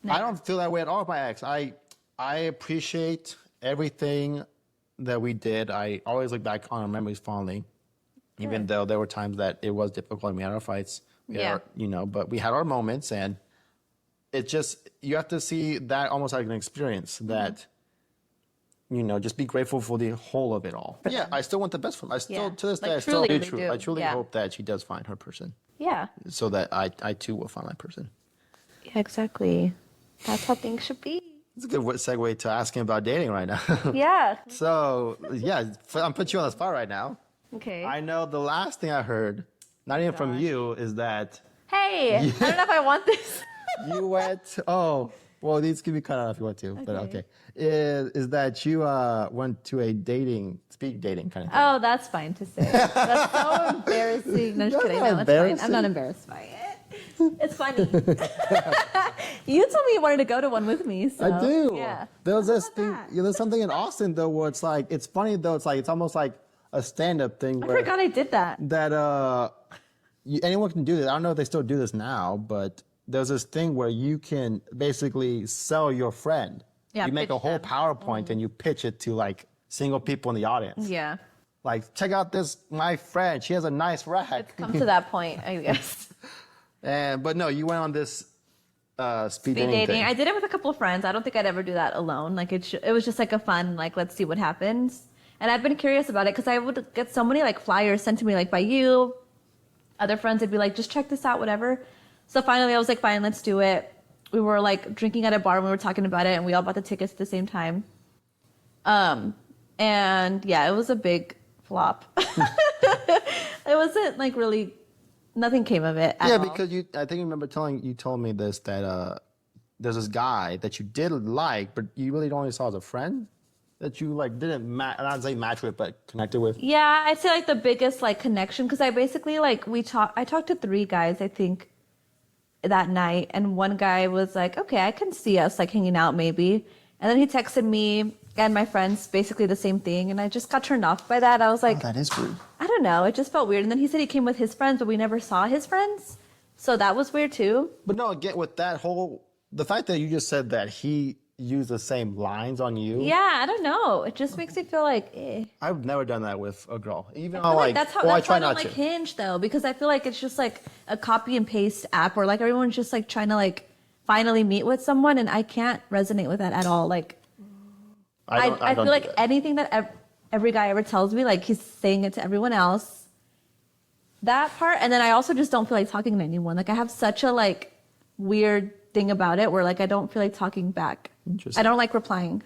A: I don't feel that way at all with my ex. I appreciate everything that we did. I always look back on our memories fondly, even though there were times that it was difficult and we had our fights. We had
B: Yeah.
A: our, you know, but we had our moments, and it just, you have to see that almost like an experience that, you know, just be grateful for the whole of it all. Yeah, I still want the best for him. I still,
B: Yeah.
A: to this
B: Like,
A: day, I still
B: truly,
A: do.
B: really do.
A: I truly
B: Yeah.
A: hope that she does find her person,
B: Yeah.
A: so that I too will find my person.
B: Yeah, exactly. That's how things should be.
A: It's a good segue to asking about dating right now.
B: Yeah.
A: So, yeah, I'm putting you on the spot right now.
B: Okay.
A: I know the last thing I heard, not even from you, is that
B: Hey, I don't know if I want this.
A: you went, oh, well, these can be cut out if you want to, but okay. Is that you went to a speed dating kind of thing?
B: Oh, that's fine to say. That's so embarrassing. No, just
A: That's
B: kidding.
A: not
B: No, it's fine. I'm
A: embarrassing.
B: not embarrassed by it. It's funny. You told me you wanted to go to one with me. So,
A: I do.
B: Yeah.
A: There was this
B: about
A: thing,
B: that?
A: there's something in Austin, though, where it's like, it's funny, though, it's like, it's almost like a stand-up thing
B: I
A: where
B: forgot I did that.
A: anyone can do this. I don't know if they still do this now, but there's this thing where you can basically sell your friend.
B: Yeah,
A: you make a
B: pitch
A: whole
B: them.
A: PowerPoint and you pitch it to like single people in the audience.
B: Yeah.
A: Like, check out this, my friend. She has a nice rack.
B: Come to that point, I guess.
A: But no, you went on this speed
B: Speed
A: dating
B: dating.
A: thing.
B: I did it with a couple of friends. I don't think I'd ever do that alone. Like it was just like a fun, like, let's see what happens. And I've been curious about it because I would get so many like flyers sent to me like by you. Other friends would be like, just check this out, whatever. So finally I was like, fine, let's do it. We were like drinking at a bar and we were talking about it and we all bought the tickets at the same time. And yeah, it was a big flop. It wasn't like really, nothing came of it at
A: Yeah,
B: all.
A: because I think you remember you told me this, that there's this guy that you did like, but you really only saw as a friend, that you like didn't not say match with, but connected with.
B: Yeah, I'd say like the biggest like connection because I basically like I talked to 3 guys I think that night, and one guy was like, okay, I can see us like hanging out maybe, and then he texted me and my friends basically the same thing, and I just got turned off by that. I was like,
A: That is rude.
B: I don't know, it just felt weird. And then he said he came with his friends, but we never saw his friends, so that was weird too.
A: But no, again, with that the fact that you just said that he used the same lines on you.
B: Yeah, I don't know. It just makes me feel like, eh.
A: I've never done that with a girl. Even
B: I
A: though
B: feel
A: like,
B: that's how
A: well, I
B: that's
A: try
B: why I don't
A: not
B: like
A: to.
B: Hinge though, because I feel like it's just like a copy and paste app where like everyone's just like trying to like finally meet with someone, and I can't resonate with that at all. Like, I feel like anything that every guy ever tells me, like he's saying it to everyone else. That part, and then I also just don't feel like talking to anyone. Like I have such a like weird thing about it where like I don't feel like talking back. I don't like replying.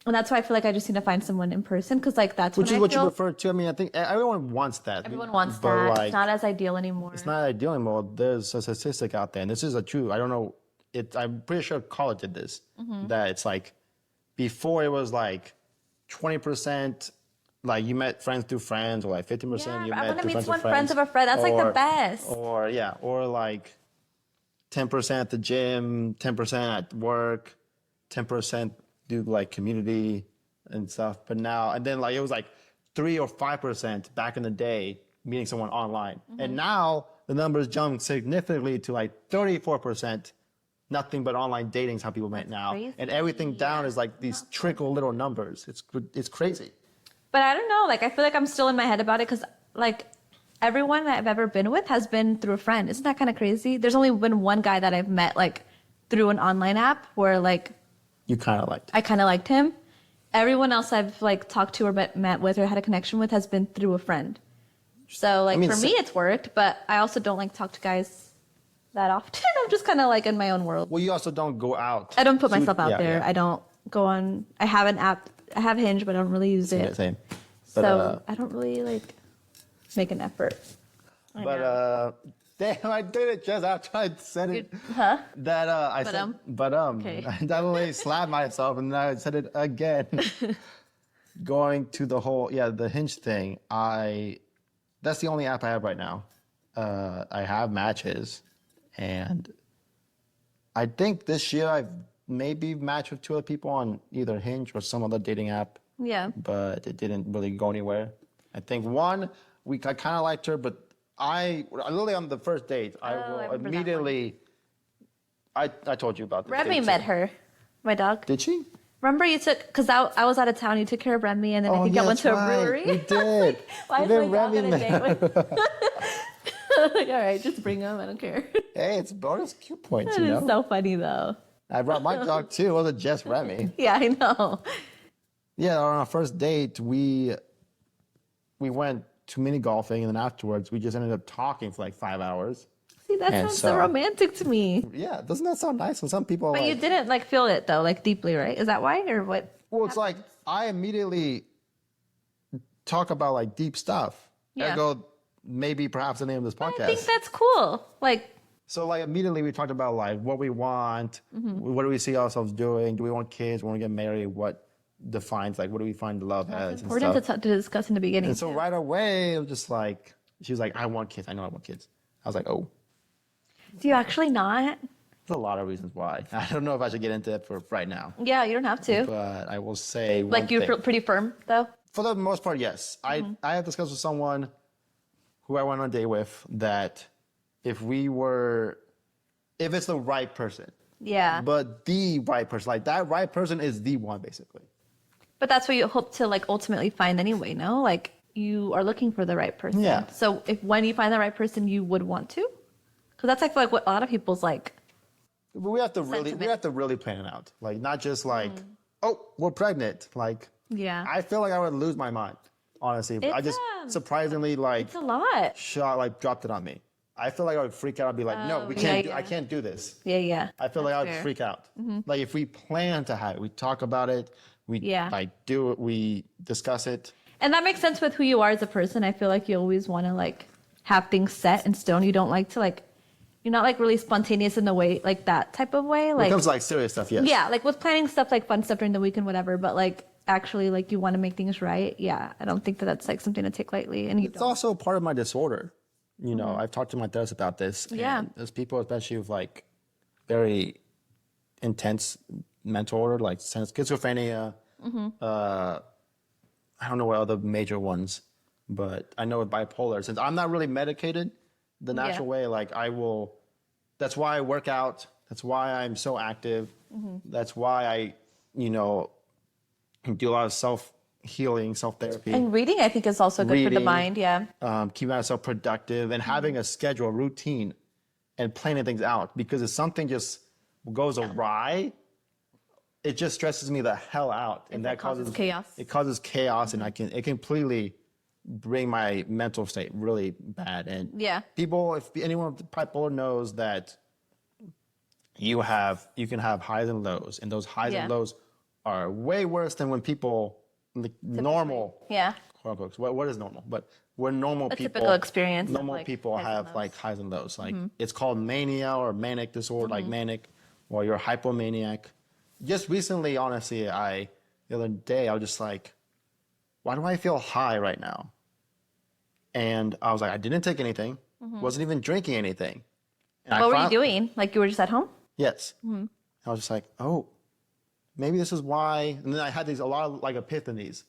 B: And that's why I feel like I just need to find someone in person because like that's
A: which is
B: when
A: what you prefer to. I mean, I think everyone wants that.
B: Everyone wants
A: but
B: that.
A: Like,
B: it's not as ideal anymore.
A: It's not ideal anymore. There's a statistic out there, and this is a true. I don't know. I'm pretty sure college did this. That it's like before it was like 20%. Like you met friends through friends, or like 50%.
B: Yeah,
A: You
B: I
A: met
B: want to
A: through
B: meet one
A: friends
B: of a friend. That's like the best.
A: Or like 10% at the gym, 10% at work, 10% do like community and stuff. But now, and then like it was like 3 or 5% back in the day meeting someone online. And now the numbers jumped significantly to like 34%. Nothing but online dating is how people met now.
B: Crazy.
A: And everything down is like these trickle little numbers. It's crazy.
B: But I don't know. Like I feel like I'm still in my head about it because like everyone that I've ever been with has been through a friend. Isn't that kind of crazy? There's only been one guy that I've met like through an online app where like
A: You kind of liked.
B: I kind of liked him. Everyone else I've like talked to or met with or had a connection with has been through a friend. So like for me it's worked, but I also don't like talk to guys that often. I'm just kind of like in my own world.
A: Well, you also don't go out.
B: I don't put myself out there. Yeah. I don't go on. I have an app. I have Hinge, but I don't really use it.
A: Same.
B: But, so I don't really like make an effort.
A: Damn, I did it just after I said it.
B: Huh?
A: That I said,
B: Okay.
A: I definitely slapped myself and then I said it again. Going to the whole, the Hinge thing. That's the only app I have right now. I have Matches, and I think this year I've maybe matched with 2 other people on either Hinge or some other dating app.
B: Yeah.
A: But it didn't really go anywhere. I think one, I kind of liked her, but I literally on the first date, I immediately, I told you about this.
B: Remy met her, my dog.
A: Did she?
B: Remember you took, because I was out of town, you took care of Remy, and then I think I went to a brewery.
A: We did.
B: Why is my dog on a date with like, all right, just bring him, I don't care.
A: Hey, it's bonus cute points,
B: That is so funny, though.
A: I brought my dog, too. It wasn't just Remy.
B: Yeah, I know.
A: Yeah, on our first date, we went to mini golfing, and then afterwards, we just ended up talking for like 5 hours.
B: See, that sounds so romantic to me.
A: Yeah, doesn't that sound nice? When some people
B: But you didn't like feel it though, like deeply, right? Is that why, or what?
A: Well, it's like I immediately talk about like deep stuff.
B: Yeah.
A: I go, maybe perhaps the name of this podcast.
B: I think that's cool.
A: So like immediately we talked about like what we want, what do we see ourselves doing? Do we want kids? Want to get married? What defines like what do we find love as?
B: It's important to discuss in the beginning.
A: And so right away, it was just like she was like, I want kids. I know I want kids. I was like, oh.
B: Do you actually not?
A: There's a lot of reasons why. I don't know if I should get into it for right now.
B: Yeah, you don't have to.
A: But I will say
B: like you're pretty firm though?
A: For the most part, yes. I have discussed with someone who I went on a date with that if it's the right person.
B: Yeah.
A: But the right person, like that right person is the one basically.
B: But that's what you hope to like ultimately find anyway, no? Like you are looking for the right person.
A: Yeah.
B: So when you find the right person, you would want to? Because that's like what a lot of people's like.
A: But we have to really plan it out. Like not just like, oh, we're pregnant. Like
B: yeah.
A: I feel like I would lose my mind, honestly. I just surprisingly like
B: it's a lot.
A: Dropped it on me. I feel like I would freak out. I'd be like, no, we can't. I can't do this.
B: Yeah.
A: I feel like I would freak out. Like if we plan to have it, we talk about it. We do it. We discuss it.
B: And that makes sense with who you are as a person. I feel like you always want to like have things set in stone. You don't like to like. You're not like really spontaneous in the way, like that type of way. Like
A: when it comes to like serious stuff, yes.
B: Yeah, like with planning stuff, like fun stuff during the weekend, whatever. But like actually, like you want to make things right. Yeah, I don't think that's like something to take lightly. And
A: it's also part of my disorder. You know, I've talked to my therapist about this.
B: Yeah.
A: And there's people, especially with like very intense mental order, like schizophrenia. I don't know what other major ones, but I know with bipolar, since I'm not really medicated the natural way, like that's why I work out. That's why I'm so active. That's why I, do a lot of self-healing, self-therapy.
B: And reading, I think, is also good for the mind, yeah.
A: Keeping myself productive and having a schedule, a routine, and planning things out. Because if something just goes awry, it just stresses me the hell out, and that causes
B: chaos.
A: It causes chaos, and it can completely bring my mental state really bad. And people, if anyone with bipolar knows that you can have highs and lows, and those highs and lows are way worse than when people normal.
B: Yeah.
A: Quote unquote, what is normal? But when normal people,
B: typical experience.
A: Normal people have like highs and lows. Like it's called mania or manic disorder, like manic, or you're hypomaniac. Just recently, honestly, the other day, I was just like, why do I feel high right now? And I was like, I didn't take anything, wasn't even drinking anything. And
B: what were you doing? Like you were just at home?
A: Yes. I was just like, oh, maybe this is why. And then I had a lot of like epiphanies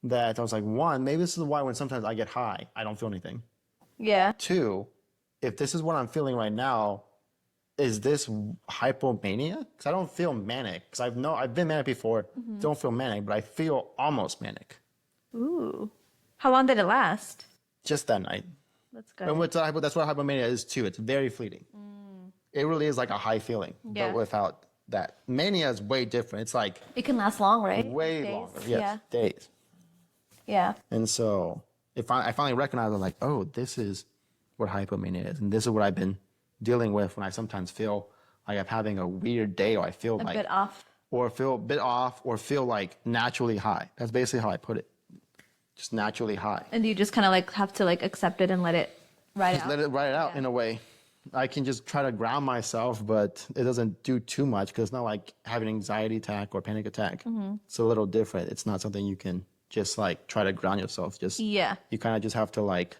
A: that I was like, one, maybe this is why when sometimes I get high, I don't feel anything.
B: Yeah.
A: Two, if this is what I'm feeling right now, is this hypomania? Because I don't feel manic. Because I've been manic before. Don't feel manic, but I feel almost manic.
B: Ooh. How long did it last?
A: Just that night.
B: That's good.
A: And that's what hypomania is too. It's very fleeting. It really is like a high feeling, but without that. Mania is way different. It's like
B: it can last long, right?
A: Way
B: days.
A: longer. Yes, days.
B: Yeah.
A: And so I finally recognized, I was like, oh, this is what hypomania is. And this is what I've been dealing with when I sometimes feel like I'm having a weird day, or I feel
B: a bit off.
A: Or feel a bit off, or feel like naturally high. That's basically how I put it. Just naturally high.
B: And you just kind of like have to like accept it and let it ride out?
A: Let it ride it out in a way. I can just try to ground myself, but it doesn't do too much because it's not like having an anxiety attack or panic attack. It's a little different. It's not something you can just like try to ground yourself. You kind of just have to like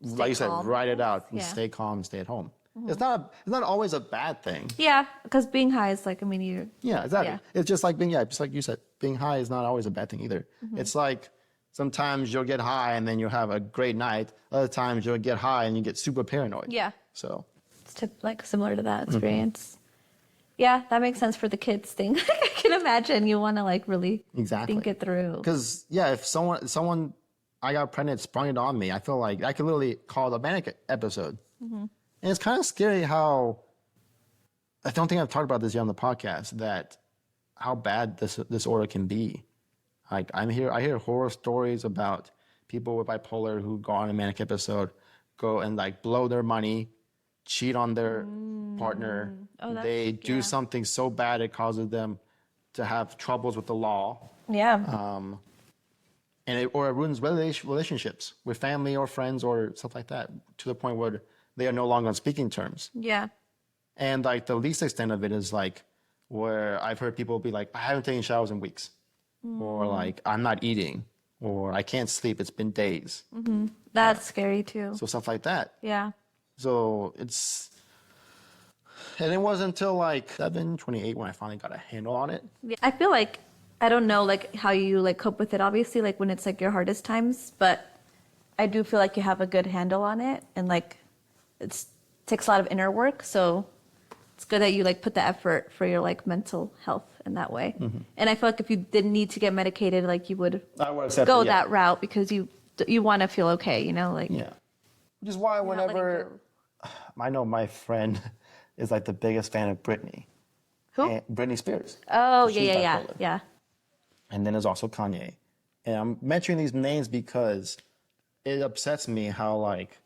A: you said, ride it out and stay calm and stay at home. It's not always a bad thing.
B: Yeah, because being high is like, I mean, you.
A: Yeah, exactly. Yeah. It's just like just like you said, being high is not always a bad thing either. It's like sometimes you'll get high and then you'll have a great night. Other times you'll get high and you get super paranoid.
B: Yeah.
A: So
B: it's like similar to that experience. Yeah, that makes sense for the kids thing. I can imagine you want to like really think it through.
A: Because if someone I got pregnant, sprung it on me, I feel like I could literally call it a manic episode. And it's kind of scary how, I don't think I've talked about this yet on the podcast, that how bad this disorder can be. Like I hear horror stories about people with bipolar who go on a manic episode, go and like blow their money, cheat on their partner. They do something so bad it causes them to have troubles with the law.
B: Yeah.
A: Or it ruins relationships with family or friends or stuff like that, to the point where they are no longer on speaking terms.
B: Yeah.
A: And like the least extent of it is like where I've heard people be like, I haven't taken showers in weeks, or like I'm not eating, or I can't sleep. It's been days.
B: That's scary too.
A: So stuff like that.
B: Yeah.
A: So and it wasn't until like 28 when I finally got a handle on it.
B: Yeah. I feel like, I don't know like how you like cope with it, obviously, like when it's like your hardest times, but I do feel like you have a good handle on it, and like it takes a lot of inner work. So it's good that you like put the effort for your like mental health in that way. And I feel like if you didn't need to get medicated, like you would go that route because you want to feel okay, you know, like.
A: Yeah. Which is why whenever, I know my friend is like the biggest fan of Britney.
B: Who?
A: Britney Spears.
B: Oh, yeah.
A: And then there's also Kanye. And I'm mentioning these names because it upsets me how like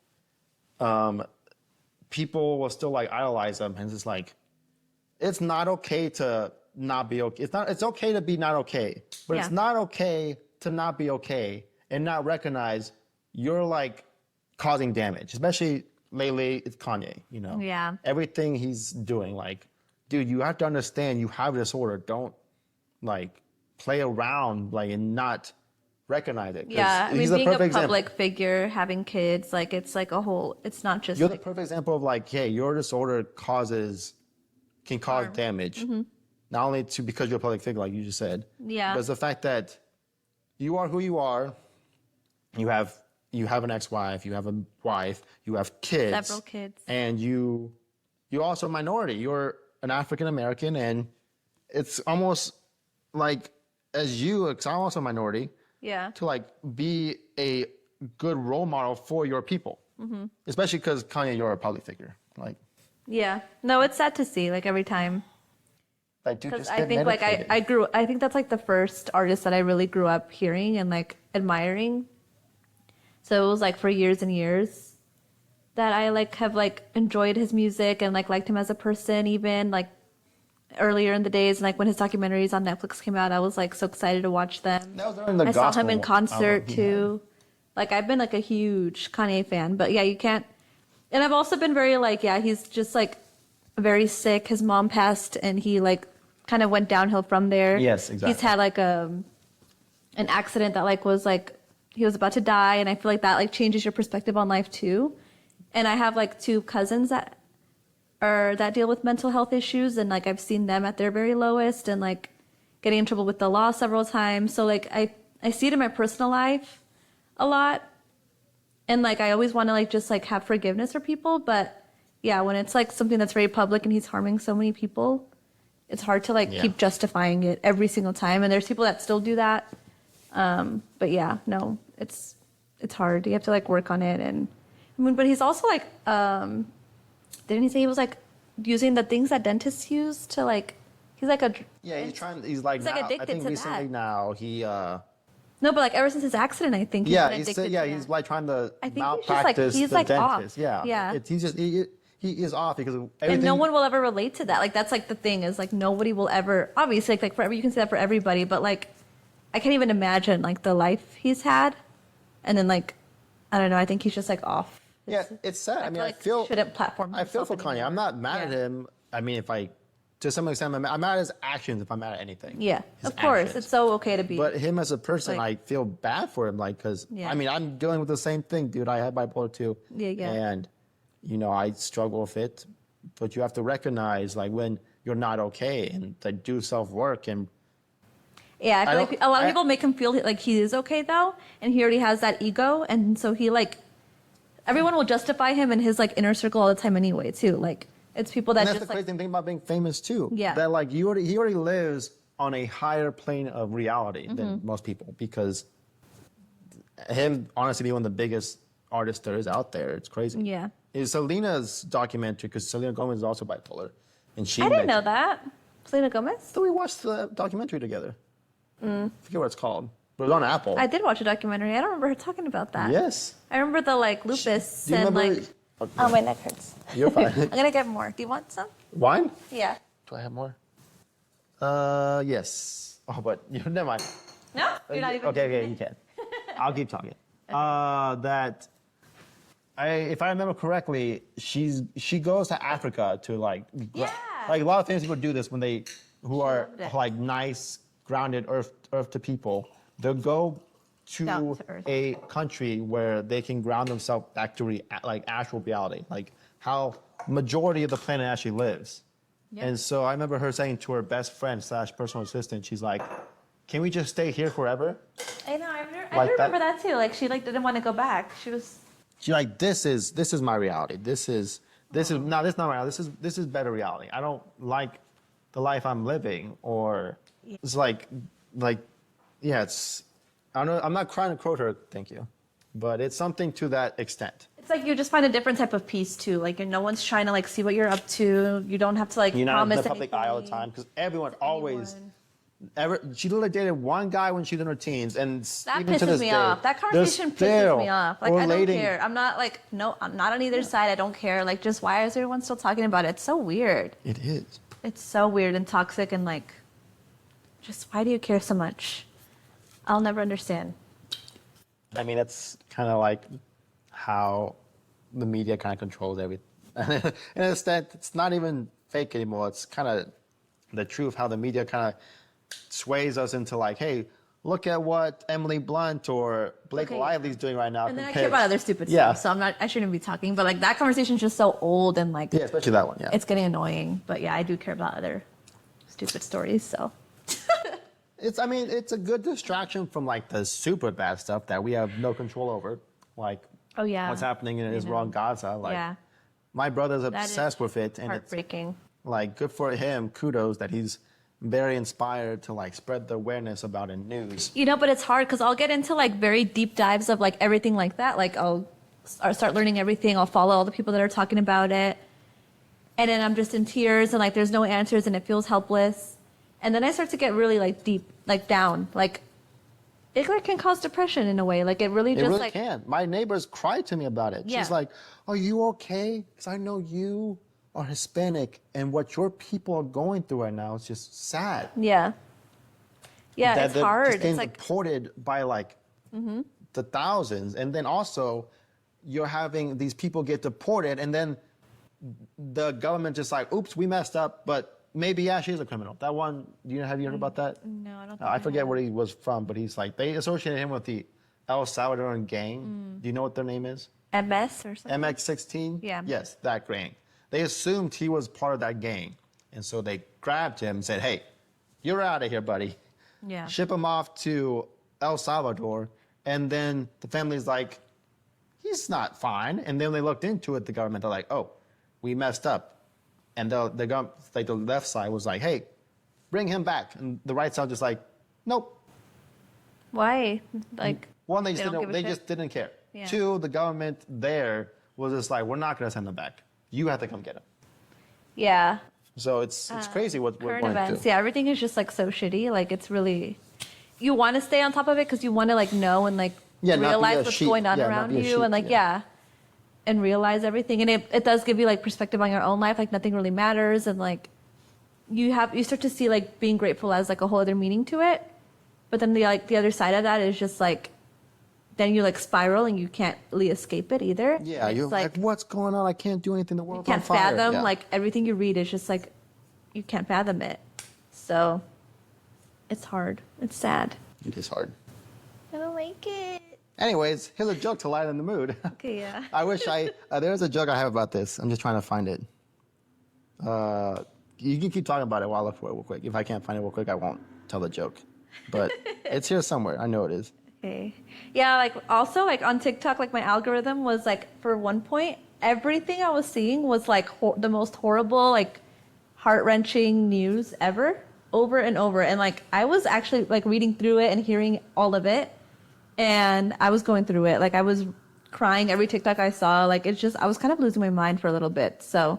A: people will still like idolize them, and it's like, it's not okay to not be okay. It's okay to be not okay, but it's not okay to not be okay and not recognize you're like causing damage. Especially lately, it's Kanye, you know?
B: Yeah.
A: Everything he's doing, like, dude, you have to understand you have a disorder. Don't like play around like and not recognize it.
B: Yeah, I mean, being a public figure, having kids, like it's like a whole, it's not just
A: You're
B: like,
A: the perfect example of like, hey, your disorder can cause damage. Not only because you're a public figure, like you just said.
B: Yeah.
A: But it's the fact that you are who you are. You have an ex-wife, you have a wife, you have kids.
B: Several kids.
A: And you're also a minority. You're an African American, and it's almost like it's also a minority.
B: Yeah.
A: To like be a good role model for your people, especially because Kanye, you're a public figure. Like,
B: yeah, no, it's sad to see. Like every time
A: Like, dude,
B: Because
A: just
B: I
A: get
B: think like
A: medicated.
B: I think that's like the first artist that I really grew up hearing and like admiring. So it was like for years and years that I like have like enjoyed his music and like liked him as a person even like earlier in the days, and like when his documentaries on Netflix came out, I was like so excited to watch them.
A: That was during the
B: I saw him in
A: gospel
B: concert
A: album he
B: too. Like I've been like a huge Kanye fan, but yeah, you can't. And I've also been very like, yeah, he's just like very sick. His mom passed, and he like kind of went downhill from there.
A: Yes, exactly.
B: He's had like an accident that like was like he was about to die, and I feel like that like changes your perspective on life too. And I have like two cousins that deal with mental health issues, and like I've seen them at their very lowest and like getting in trouble with the law several times. So like I see it in my personal life a lot, and like I always want to like just like have forgiveness for people, but yeah, when it's like something that's very public and he's harming so many people, it's hard to like keep justifying it every single time. And there's people that still do that, but yeah, no, it's hard. You have to like work on it. And I mean, but he's also like didn't he say he was like using the things that dentists use to like he's like a
A: Yeah, he's like now,
B: addicted
A: I think
B: to
A: recently
B: that.
A: now he
B: No, but like ever since his accident, I think he's
A: yeah,
B: been addicted to
A: he's
B: that.
A: like trying to
B: I think he's just, like-
A: malpractice
B: he's,
A: the
B: like,
A: dentist.
B: off.
A: Yeah.
B: Yeah.
A: He's just he is off because of everything.
B: And no one will ever relate to that. Like that's like the thing is like nobody will ever obviously like forever you can say that for everybody, but like I can't even imagine like the life he's had. And then like I don't know, I think he's just like off.
A: Yeah, it's sad. I mean, I
B: like
A: feel
B: shouldn't platform
A: I feel for
B: himself
A: Kanye.
B: anymore.
A: I'm not mad at
B: Yeah.
A: him. I mean, if I to some extent I'm mad at his actions if I'm mad at anything.
B: Yeah.
A: His
B: Of course.
A: actions.
B: It's so okay to be
A: But him as a person,
B: Like-
A: I feel bad for him, like, because
B: Yeah.
A: I mean, I'm dealing with the same thing, dude. I have bipolar too,
B: Yeah.
A: and you know, I struggle with it. But you have to recognize, like, when you're not okay, and to do self work. And
B: Yeah, I feel
A: don't-
B: like a lot of
A: I-
B: people make him feel like he is okay though, and he already has that ego, and so he like everyone will justify him in his like inner circle all the time anyway too. Like it's people that
A: and that's
B: just
A: the
B: like
A: crazy thing about being famous too.
B: Yeah.
A: That like he already lives on a higher plane of reality
B: Mm-hmm.
A: than most people, because him honestly being one of the biggest artists there is out there. It's crazy.
B: Yeah.
A: Is Selena's documentary, because Selena Gomez is also bipolar, and she
B: I didn't know
A: mentioned-
B: that. Selena Gomez?
A: So we watched the documentary together. I forget what it's called, but it was on Apple.
B: I did watch a documentary. I don't remember her talking about that.
A: Yes.
B: I remember the like lupus
A: Do you
B: and
A: remember?
B: like oh my neck hurts.
A: You're fine.
B: I'm gonna get more. Do you want some?
A: Wine?
B: Yeah.
A: Do I have more? Yes. Oh, but never mind.
B: No? You're not even
A: Okay, you can. I'll keep talking. If I remember correctly, she goes to Africa to like
B: Yeah.
A: like a lot of famous people do this when who are
B: loved it.
A: like nice, grounded, earth to people. They'll go
B: Down
A: to
B: to earth.
A: a country where they can ground themselves back to like actual reality, like how majority of the planet actually lives.
B: Yeah.
A: And so I remember her saying to her best friend / personal assistant, she's like, "Can we just stay here forever?"
B: I know. I
A: Like
B: do
A: that-
B: remember that too. Like she like didn't want to go back. She was.
A: She's like, this is my reality. This is not my reality. This is better reality. I don't like the life I'm living, or it's like yeah, it's I don't know. I'm not trying to quote her, thank you, but it's something to that extent.
B: It's like you just find a different type of peace too. Like no one's trying to like see what you're up to. You don't have to like
A: You're not in
B: promise
A: the public eye all the
B: anything.
A: time, because everyone always.
B: Anyone.
A: She literally dated one guy when she was in her teens, and
B: That
A: even to
B: pisses
A: this
B: me
A: day,
B: off. That
A: they're
B: conversation pisses
A: still
B: me off. Like I don't
A: relating.
B: care. I'm not like no. I'm not on either side. I don't care. Like just why is everyone still talking about it? It's so weird.
A: It is.
B: It's so weird and toxic and like. Just why do you care so much? I'll never understand.
A: I mean, that's kind of like how the media kind of controls everything. In a extent, it's not even fake anymore. It's kind of the truth, how the media kind of sways us into like, hey, look at what Emily Blunt or Blake
B: Okay.
A: Lively's doing right now.
B: And then I
A: compared-
B: care about other stupid
A: Yeah.
B: stuff, so I'm not. I shouldn't be talking. But like that conversation's just so old and like
A: Yeah, especially that one, yeah.
B: it's getting annoying. But yeah, I do care about other stupid stories. So
A: I mean, it's a good distraction from like the super bad stuff that we have no control over. Like
B: oh yeah,
A: what's happening in Israel and Gaza. Like
B: yeah,
A: my brother's
B: That is
A: obsessed with it, and it's
B: heartbreaking.
A: like good for him. Kudos that he's very inspired to like spread the awareness about in news.
B: You know, but it's hard because I'll get into like very deep dives of like everything like that. Like I'll start learning everything. I'll follow all the people that are talking about it, and then I'm just in tears and like there's no answers and it feels helpless. And then I start to get really like deep, like down, like it like can cause depression in a way. Like it really
A: It
B: just
A: really
B: like
A: can. My neighbors cried to me about it.
B: Yeah.
A: She's like, "Are you okay? Because I know you are Hispanic, and what your people are going through right now is just sad."
B: yeah,
A: That
B: it's
A: they're
B: hard.
A: just getting
B: It's like
A: deported by like the thousands, and then also you're having these people get deported, and then the government just like, "Oops, we messed up," but maybe yeah, she's a criminal. That one, have you heard about that?
B: no, I don't. Think
A: I forget
B: have.
A: where he was from, but he's like they associated him with the El Salvadoran gang. Do you know what their name is?
B: MS or something.
A: MX16?
B: Yeah.
A: Yes, that gang. They assumed he was part of that gang. And so they grabbed him and said, "Hey, you're out of here, buddy."
B: Yeah.
A: Ship him off to El Salvador. And then the family's like, "He's not fine." And then they looked into it, the government, they're like, "Oh, we messed up." And the left side was like, "Hey, bring him back." And the right side just like, "Nope."
B: Why? Like
A: One,
B: don't give a
A: they
B: shit?
A: just didn't care.
B: Yeah.
A: Two, the government there was just like, "We're not going to send him back. You have to come get him."
B: Yeah.
A: So it's crazy what we're
B: Current
A: going
B: events.
A: through.
B: Yeah, everything is just like so shitty. Like it's really, you want to stay on top of it because you want to like know and like
A: Yeah, not be
B: realize
A: a
B: what's
A: sheep.
B: going on
A: Yeah, not
B: around
A: be a
B: you
A: sheep,
B: and like
A: yeah.
B: and realize everything. And it does give you like perspective on your own life. Like nothing really matters and like you start to see like being grateful as like a whole other meaning to it. But then the other side of that is just like then you like spiral and you can't really escape it either.
A: Yeah,
B: And
A: you're
B: it's
A: like, "What's going on? I can't do anything. The
B: you
A: world's
B: can't
A: on fire."
B: fathom
A: Yeah.
B: like everything you read is just like you can't fathom it. So it's hard. It's sad.
A: It is hard.
B: I don't like it.
A: Anyways, here's a joke to lighten the mood.
B: Okay, yeah.
A: I wish there's a joke I have about this. I'm just trying to find it. You can keep talking about it while I look for it real quick. If I can't find it real quick, I won't tell the joke. But it's here somewhere. I know it is.
B: Okay. Yeah, like also like on TikTok, like my algorithm was like for one point, everything I was seeing was like the most horrible, like heart-wrenching news ever, over and over. And like I was actually like reading through it and hearing all of it, and I was going through it. Like I was crying every TikTok I saw. Like it's just I was kind of losing my mind for a little bit. So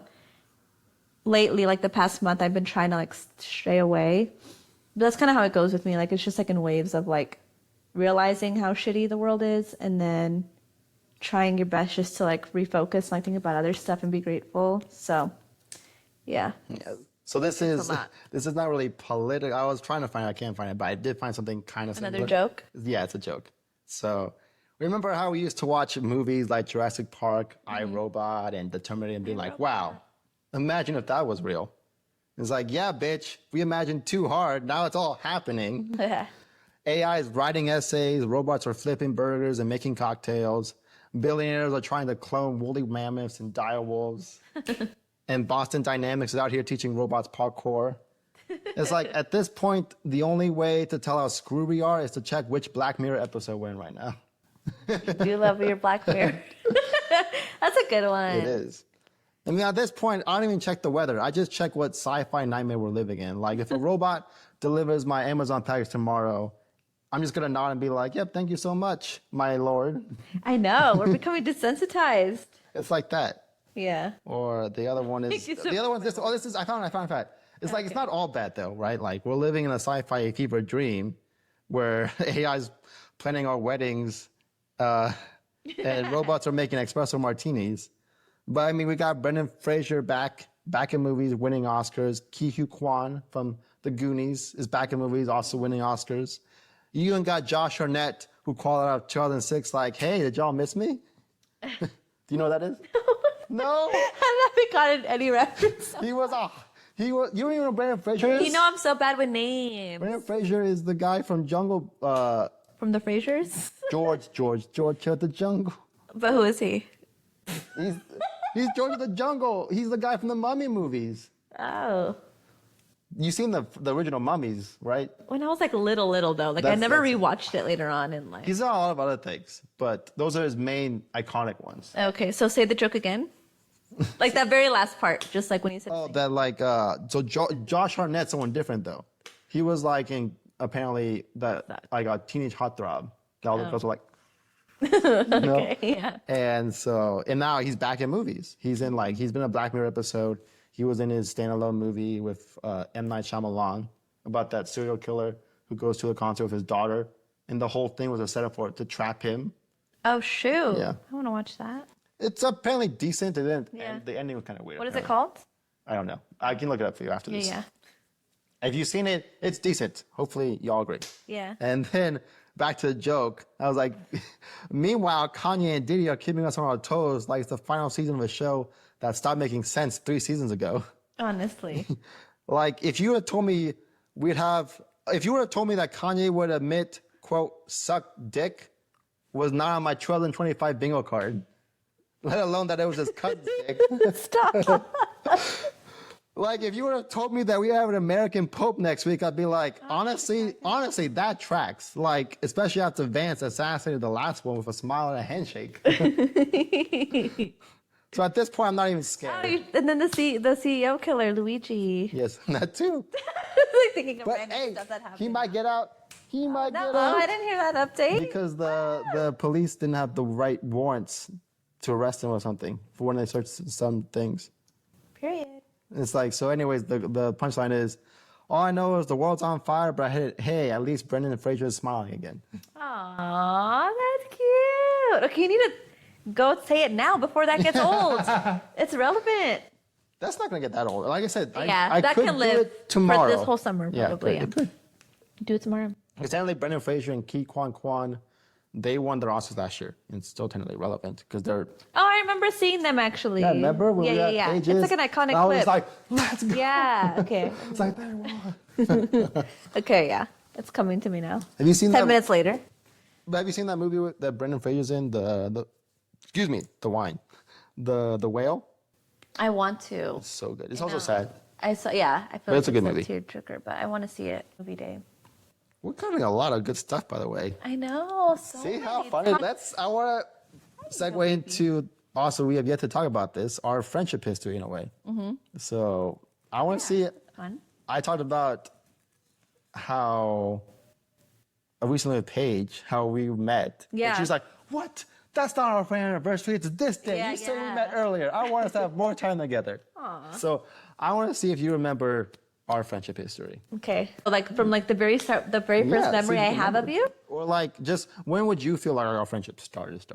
B: lately, like the past month, I've been trying to like stray away. But that's kind of how it goes with me. Like it's just like in waves of like realizing how shitty the world is and then trying your best just to like refocus and like think about other stuff and be grateful. So yeah.
A: Yeah. So this is
B: a lot.
A: not really political. I was trying to find it. I can't find it, but I did find something kind of
B: Another
A: similar.
B: joke?
A: Yeah, it's a joke. So remember how we used to watch movies like Jurassic Park, iRobot, and The Terminator and be like, "Wow, imagine if that was real." It's like, yeah, bitch, we imagined too hard. Now it's all happening. AI is writing essays, robots are flipping burgers and making cocktails. Billionaires are trying to clone woolly mammoths and dire wolves. And Boston Dynamics is out here teaching robots parkour. It's like, at this point, the only way to tell how screwed we are is to check which Black Mirror episode we're in right now.
B: Do love your Black Mirror. That's a good one.
A: It is. I mean, at this point, I don't even check the weather. I just check what sci-fi nightmare we're living in. Like, if a robot delivers my Amazon package tomorrow, I'm just going to nod and be like, "Yep, thank you so much, my lord."
B: I know. We're becoming desensitized.
A: It's like that.
B: Yeah.
A: Or the other one is, the other one's this, oh, this is, I found it. It's like, it's not all bad though, right? Like, we're living in a sci-fi fever dream where AI's planning our weddings, and robots are making espresso martinis. But I mean, we got Brendan Fraser back in movies, winning Oscars. Ki-Hu Kwan from The Goonies is back in movies, also winning Oscars. You even got Josh Hartnett, who called out 2006, like, "Hey, did y'all miss me?" Do you know what that is? No.
B: I haven't gotten any reference.
A: You don't even know Brendan Fraser is?
B: You know I'm so bad with names.
A: Brendan Fraser is the guy from Jungle,
B: From the Frasers?
A: George of the Jungle.
B: But who is he?
A: He's George of the Jungle. He's the guy from the Mummy movies.
B: Oh.
A: You've seen the original Mummies, right?
B: When I was like little though. Like I
A: That's-
B: never
A: that's-
B: rewatched it later on in life.
A: He's done a lot of other things, but those are his main iconic ones.
B: Okay, so say the joke again. Like that very last part, just like when he said
A: Oh, that like, so Josh Hartnett's someone different though. He was like in, apparently, that like a teenage heartthrob. All the girls were like,
B: Okay, yeah.
A: And now he's back in movies. He's been in a Black Mirror episode. He was in his standalone movie with M. Night Shyamalan. about that serial killer who goes to a concert with his daughter, and the whole thing was a setup for it to trap him.
B: Oh shoot!
A: Yeah.
B: I want to watch that.
A: It's apparently decent, and then
B: Yeah.
A: the ending was kind of weird.
B: What is it called?
A: I don't know. I can look it up for you after this.
B: Yeah.
A: If you've seen it, it's decent. Hopefully, y'all agree.
B: Yeah.
A: And then back to the joke, I was like, meanwhile, Kanye and Diddy are keeping us on our toes like it's the final season of a show that stopped making sense 3 seasons ago.
B: Honestly.
A: Like, if you would have told me if you would have told me that Kanye would admit, quote, suck dick was not on my 2025 bingo card, let alone that it was his cousin's dick.
B: Stop.
A: Like, if you would have told me that we have an American Pope next week, I'd be like, honestly, that tracks. Like, especially after Vance assassinated the last one with a smile and a handshake. So at this point, I'm not even scared.
B: And then the CEO killer, Luigi.
A: Yes, that too.
B: Like thinking of
A: But
B: random
A: hey,
B: stuff that happened.
A: he might get out. He might get
B: No,
A: out.
B: I didn't hear that update.
A: Because the police didn't have the right warrants to arrest him or something for when they searched some things.
B: Period.
A: It's like, so anyways, the punchline is, all I know is the world's on fire, but hey, at least Brendan Fraser is smiling again.
B: Aw, that's cute. Okay, you need to go say it now before that gets old. It's relevant.
A: That's not going to get that old. Like I said,
B: Yeah,
A: I
B: that
A: could
B: can
A: do
B: live
A: it tomorrow.
B: for this whole summer, probably.
A: Yeah, it could.
B: Do it tomorrow.
A: It's technically Brendan Fraser and Ki Kwan Kwan. They won their Oscars last year. And it's still technically relevant because they're...
B: Oh, I remember seeing them actually.
A: Yeah, remember? When we were at
B: yeah.
A: Ages?
B: It's like an iconic
A: I
B: clip.
A: was like, let's go.
B: Yeah, okay.
A: It's like, they won.
B: Okay, yeah. It's coming to me now.
A: Have you seen
B: 10
A: that?
B: minutes later.
A: Have you seen that movie that Brendan Fraser's in? The wine. The whale?
B: I want to.
A: It's so good. It's also sad.
B: I feel
A: But
B: like
A: it's a good movie.
B: tearjerker, but I want to see it movie day.
A: We're covering a lot of good stuff, by the way.
B: I know.
A: See how funny? I want to segue into, also, we have yet to talk about this, our friendship history in a way. Mm-hmm. So I want to see it.
B: Fun.
A: I talked about how recently with Paige, how we met.
B: Yeah.
A: And she's like, what? That's not our friend anniversary. It's this day.
B: Yeah,
A: You said we
B: yeah.
A: met earlier. I want us to have more time together.
B: Aw.
A: So I want to see if you remember our friendship history.
B: Okay. Like from like the very start, the very first
A: Yeah,
B: memory
A: see if
B: I
A: you
B: have
A: remember.
B: of you.
A: Or like, just when would you feel like our friendship started?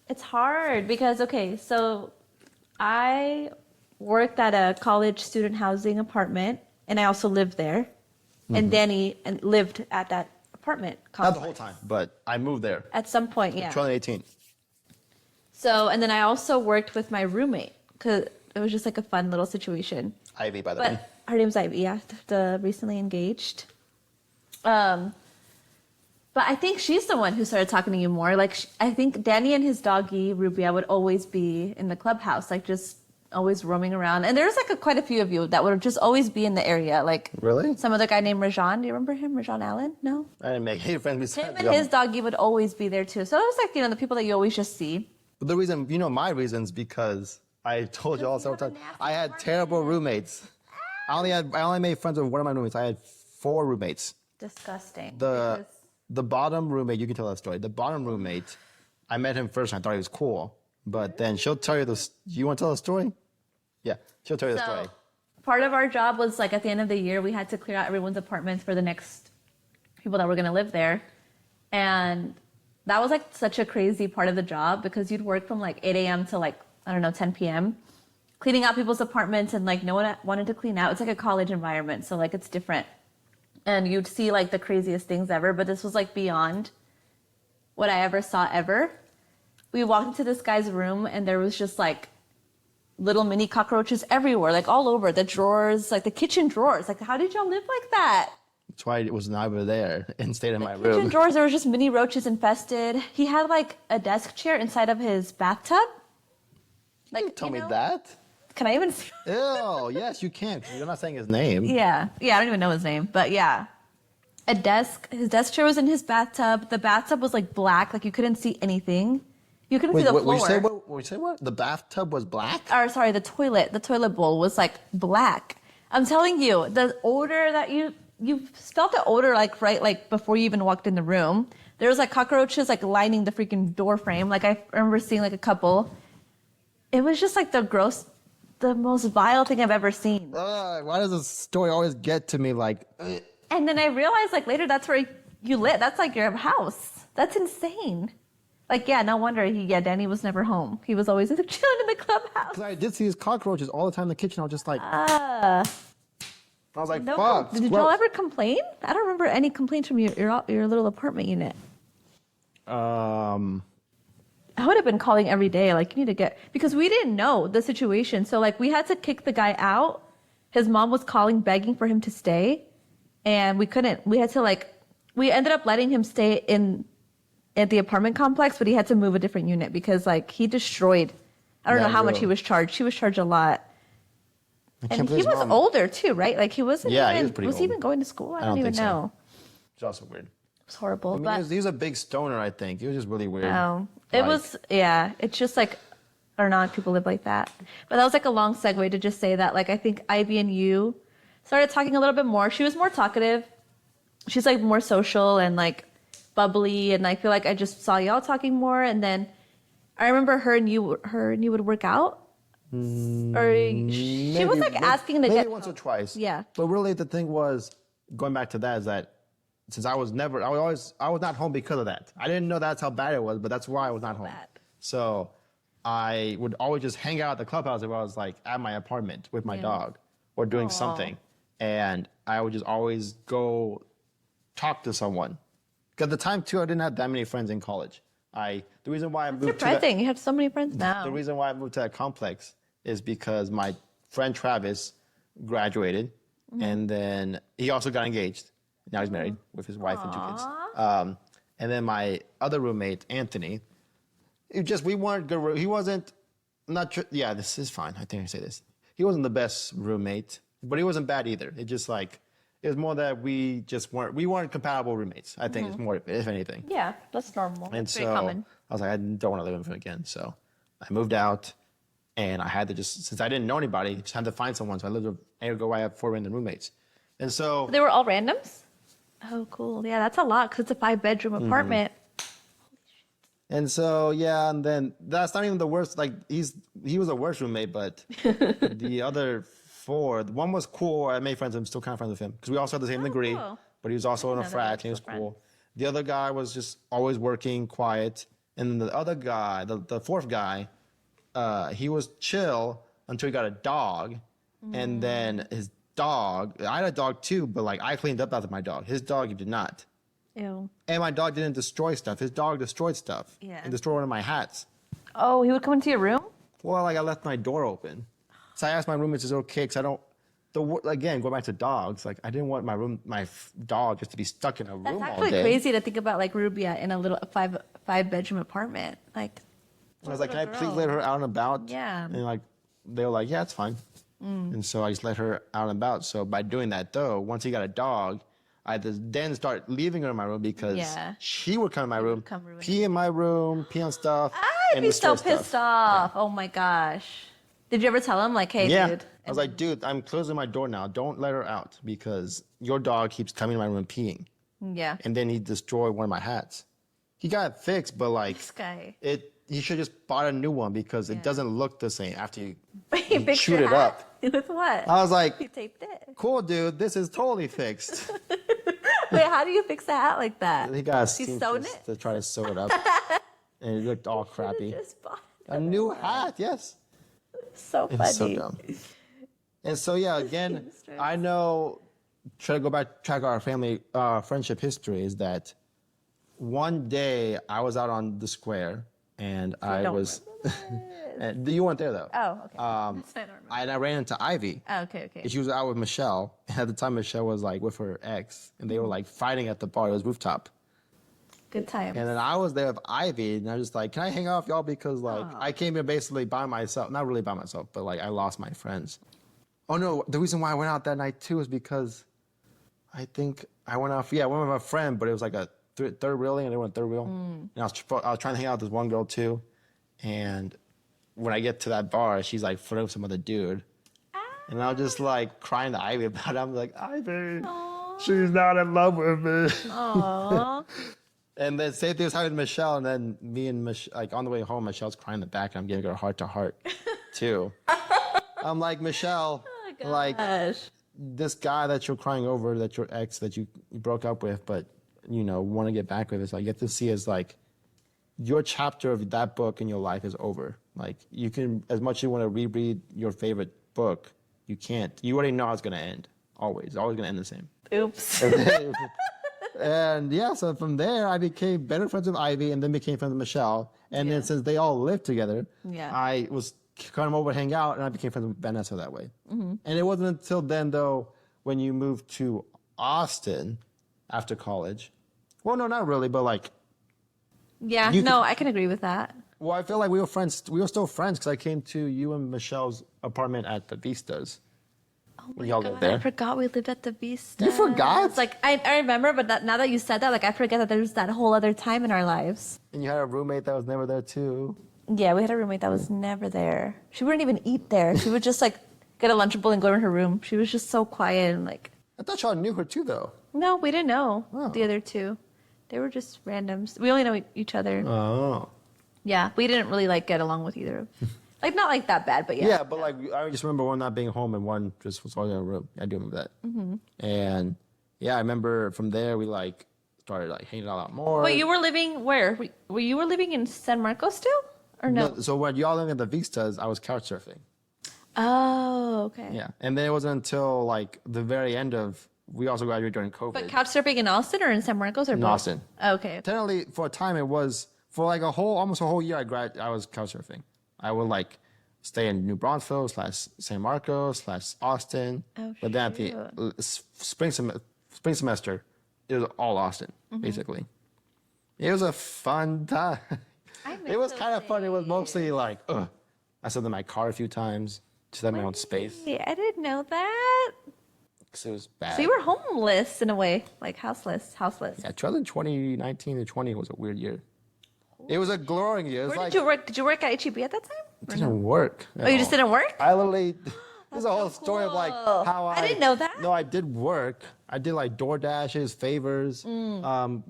B: It's hard because, okay, so I worked at a college student housing apartment and I also lived there. And Danny lived at that apartment
A: Not
B: complex.
A: the whole time, but I moved there.
B: At some point, yeah.
A: 2018.
B: So, and then I also worked with my roommate because it was just like a fun little situation.
A: Ivy, by the way.
B: But her name's Ivy, yeah, the recently engaged. But I think she's the one who started talking to you more. Like, I think Danny and his doggy, Rubia, would always be in the clubhouse, like just always roaming around. And there's like quite a few of you that would just always be in the area. Like,
A: Really?
B: some other guy named Rajan. Do you remember him? Rajan Allen? No?
A: I didn't make any friends
B: Him
A: besides
B: and
A: you.
B: his doggy would always be there too. So it was like, the people that you always just see.
A: But the reason, my reasons, because I told you all several times, I had terrible roommates. I only made friends with one of my roommates. I had 4 roommates.
B: Disgusting.
A: The bottom roommate, you can tell that story. The bottom roommate, I met him first and I thought he was cool. But then she'll tell you this. You want to tell the story? Yeah, she'll tell you the story.
B: Part of our job was like at the end of the year, we had to clear out everyone's apartments for the next people that were going to live there. And that was like such a crazy part of the job because you'd work from like 8 a.m. to like, 10 p.m. cleaning out people's apartments and like no one wanted to clean out. It's like a college environment. So like it's different. And you'd see like the craziest things ever. But this was like beyond what I ever saw ever. We walked into this guy's room and there was just like little mini cockroaches everywhere, like all over the drawers, like the kitchen drawers. Like, how did y'all live like that?
A: That's why it was never there and stayed in my
B: Kitchen
A: room.
B: drawers, there was just mini roaches infested. He had like a desk chair inside of his bathtub. Like,
A: Don't tell me that.
B: Can I even?
A: Ew, yes, you can. You're not saying his name.
B: Yeah, I don't even know his name, but yeah. His desk chair was in his bathtub. The bathtub was like black, like you couldn't see anything. You couldn't see the floor.
A: Would you say what? The bathtub was black?
B: Or sorry, the toilet bowl was like black. I'm telling you, the odor that you felt the odor like before you even walked in the room. There was like cockroaches like lining the freaking door frame. Like I remember seeing like a couple. It was just like the the most vile thing I've ever seen.
A: Why does this story always get to me like?
B: And then I realized like later that's where you live. That's like your house. That's insane. Like, yeah, no wonder Danny was never home. He was always chilling in the clubhouse.
A: Because I did see his cockroaches all the time in the kitchen. I was just like, I was like,
B: No,
A: fuck.
B: did y'all ever complain? I don't remember any complaints from your little apartment unit. I would have been calling every day, like, you need to get, because we didn't know the situation. So, like, we had to kick the guy out. His mom was calling, begging for him to stay. And we couldn't. We had to, like, we ended up letting him stay at the apartment complex, but he had to move a different unit because, like, he destroyed, I don't know how much he was charged. He was charged a lot. And he was older, too, right? Like, he wasn't even,
A: he was pretty old.
B: he even going to school? I don't even know.
A: It's also weird.
B: It was horrible.
A: I mean, he was a big stoner, I think. He was just really weird.
B: Oh, it was, yeah. It's just like, or not, people live like that. But that was like a long segue to just say that, like, I think Ivy and you started talking a little bit more. She was more talkative. She's like more social and like bubbly. And I feel like I just saw y'all talking more. And then I remember her and you would work out. Or she was like asking to
A: maybe once or twice.
B: Yeah.
A: But really the thing was, going back to that, is that since I was not home because of that. I didn't know that's how bad it was, but that's why I was not home.
B: Bad.
A: So I would always just hang out at the clubhouse if I was like at my apartment with my dog or doing something. And I would just always go talk to someone. Because at the time too, I didn't have that many friends in college. The reason why I moved
B: surprising. You have so many friends now.
A: The reason why I moved to that complex is because my friend Travis graduated, and then he also got engaged. Now he's married with his wife and 2 kids. And then my other roommate, Anthony, we weren't good. He wasn't, yeah, this is fine. I think I say this. He wasn't the best roommate, but he wasn't bad either. It just like, it was more that we weren't compatible roommates. I think it's more, if anything.
B: Yeah, that's normal.
A: And
B: Very
A: so
B: common.
A: I was like, I don't want to live with him again. So I moved out, and I had to since I didn't know anybody, just had to find someone. So I have 4 random roommates. And so.
B: They were all randoms? Oh, cool. Yeah, that's a lot because it's a 5-bedroom apartment.
A: And so, yeah, and then that's not even the worst. Like, he was a worse roommate, but the other 4, one was cool. I made friends. I'm still kind of friends with him because we also had the same degree,
B: cool.
A: but he was also in a frat, and he was cool. The other guy was just always working, quiet. And then the other guy, the 4th guy, he was chill until he got a dog. And then his dog, I had a dog too, but like I cleaned up after my dog. His dog, he did not.
B: Ew.
A: And my dog didn't destroy stuff. His dog destroyed stuff.
B: Yeah.
A: And destroyed one of my hats.
B: Oh, he would come into your room?
A: Well, like I left my door open. So I asked my roommates, is it okay? Because again, going back to dogs, like I didn't want my dog just to be stuck in a room all day.
B: That's actually crazy to think about like Rubia in a little 5-bedroom apartment. Like,
A: I was like, can I please let her out and about?
B: Yeah.
A: And like, they were like, yeah, it's fine. And so I just let her out and about. So by doing that though, once he got a dog, I had to then start leaving her in my room because she would come in my room, pee in my room, pee on stuff.
B: I'd be so pissed off. Yeah. Oh my gosh. Did you ever tell him like, hey, dude?
A: I was like, dude, I'm closing my door now. Don't let her out because your dog keeps coming in my room peeing.
B: Yeah.
A: And then he destroyed one of my hats. He got it fixed, but like,
B: this guy.
A: He should just bought a new one because it doesn't look the same after you
B: shoot
A: it up.
B: With what?
A: I was like,
B: you taped it.
A: Cool, dude. This is totally fixed.
B: Wait, how do you fix a hat like that?
A: He got a seamstress to try to sew it up, and it looked all crappy.
B: Just bought
A: a new hat, yes.
B: So funny.
A: It's so dumb. And so yeah, again, I know. Try to go back, track our family friendship history is that one day I was out on the square. And I was, you weren't there though.
B: Oh, okay.
A: And I ran into Ivy.
B: Oh, okay.
A: And she was out with Michelle. And at the time, Michelle was like with her ex, and they were like fighting at the bar. It was rooftop.
B: Good times.
A: And then I was there with Ivy, and I was just like, can I hang out with y'all? Because like I came here basically by myself. Not really by myself, but like I lost my friends. Oh no, the reason why I went out that night too is because I think I went out, I went with a friend, but it was like a third wheeling, and they went third wheel. And I was trying to hang out with this one girl too. And when I get to that bar, she's like flirting with some other dude. And I was just like crying to Ivy about it. I'm like, Ivy, she's not in love with me.
B: Aww.
A: And then same thing was happening to Michelle. And then me and Michelle, like on the way home, Michelle's crying in the back, and I'm giving her a heart to heart too. I'm like, Michelle,
B: Oh,
A: like
B: gosh.
A: this guy that you're crying over, that your ex that you broke up with, but want to get back with, is like, you have to see as like your chapter of that book in your life is over. Like, you can, as much as you want to reread your favorite book, you can't. You already know how it's going to end. Always. It's always going to end the same.
B: Oops.
A: And yeah, so from there, I became better friends with Ivy and then became friends with Michelle. And then since they all lived together, I was coming over to hang out and I became friends with Vanessa that way. And it wasn't until then, though, when you moved to Austin after college. Well, no, not really, but like.
B: Yeah, I can agree with that.
A: Well, I feel like we were friends. We were still friends because I came to you and Michelle's apartment at the Vistas.
B: Oh
A: when
B: my
A: y'all
B: God,
A: lived there.
B: I forgot we lived at the Vista.
A: You forgot?
B: It's like, I remember, but now that you said that, like, I forget that there was that whole other time in our lives.
A: And you had a roommate that was never there, too.
B: Yeah, we had a roommate that was never there. She wouldn't even eat there. She would just, like, get a Lunchable and go in her room. She was just so quiet and, like...
A: I thought y'all knew her, too, though.
B: No, we didn't know the
A: Oh.
B: other two. They were just randoms. We only know each other.
A: Oh.
B: Yeah, we didn't really, like, get along with either. Like, not like that bad, but yeah.
A: Yeah, but like I just remember one not being home and one just was always in a room. I do remember that. And yeah, I remember from there we like started like hanging out a lot more.
B: Wait, you were living where? Were you living in San Marcos still? Or no?
A: So when y'all living at the Vistas, I was couch surfing.
B: Oh, okay.
A: Yeah, and then it wasn't until like the very end of we also graduated during COVID.
B: But couch surfing in Austin or in San Marcos or
A: in
B: both?
A: Austin.
B: Okay.
A: Technically, for a time, it was for like almost a whole year. I was couch surfing. I would like stay in New Braunfels / San Marcos / Austin.
B: Oh,
A: but then at the spring semester, it was all Austin basically. It was a fun time. It was kind of fun. It was mostly like, I slept in my car a few times to have my own space.
B: Yeah, I didn't know that.
A: Because it was bad.
B: So you were homeless in a way, like houseless.
A: Yeah, 2019 to 20 was a weird year. It was a glowing year. It was
B: Where did you work? Did you work at HEB at that time?
A: It didn't work.
B: Oh, you just didn't work?
A: I literally, there's a whole story of like how
B: I didn't know that.
A: No, I did work. I did like DoorDashes, favors,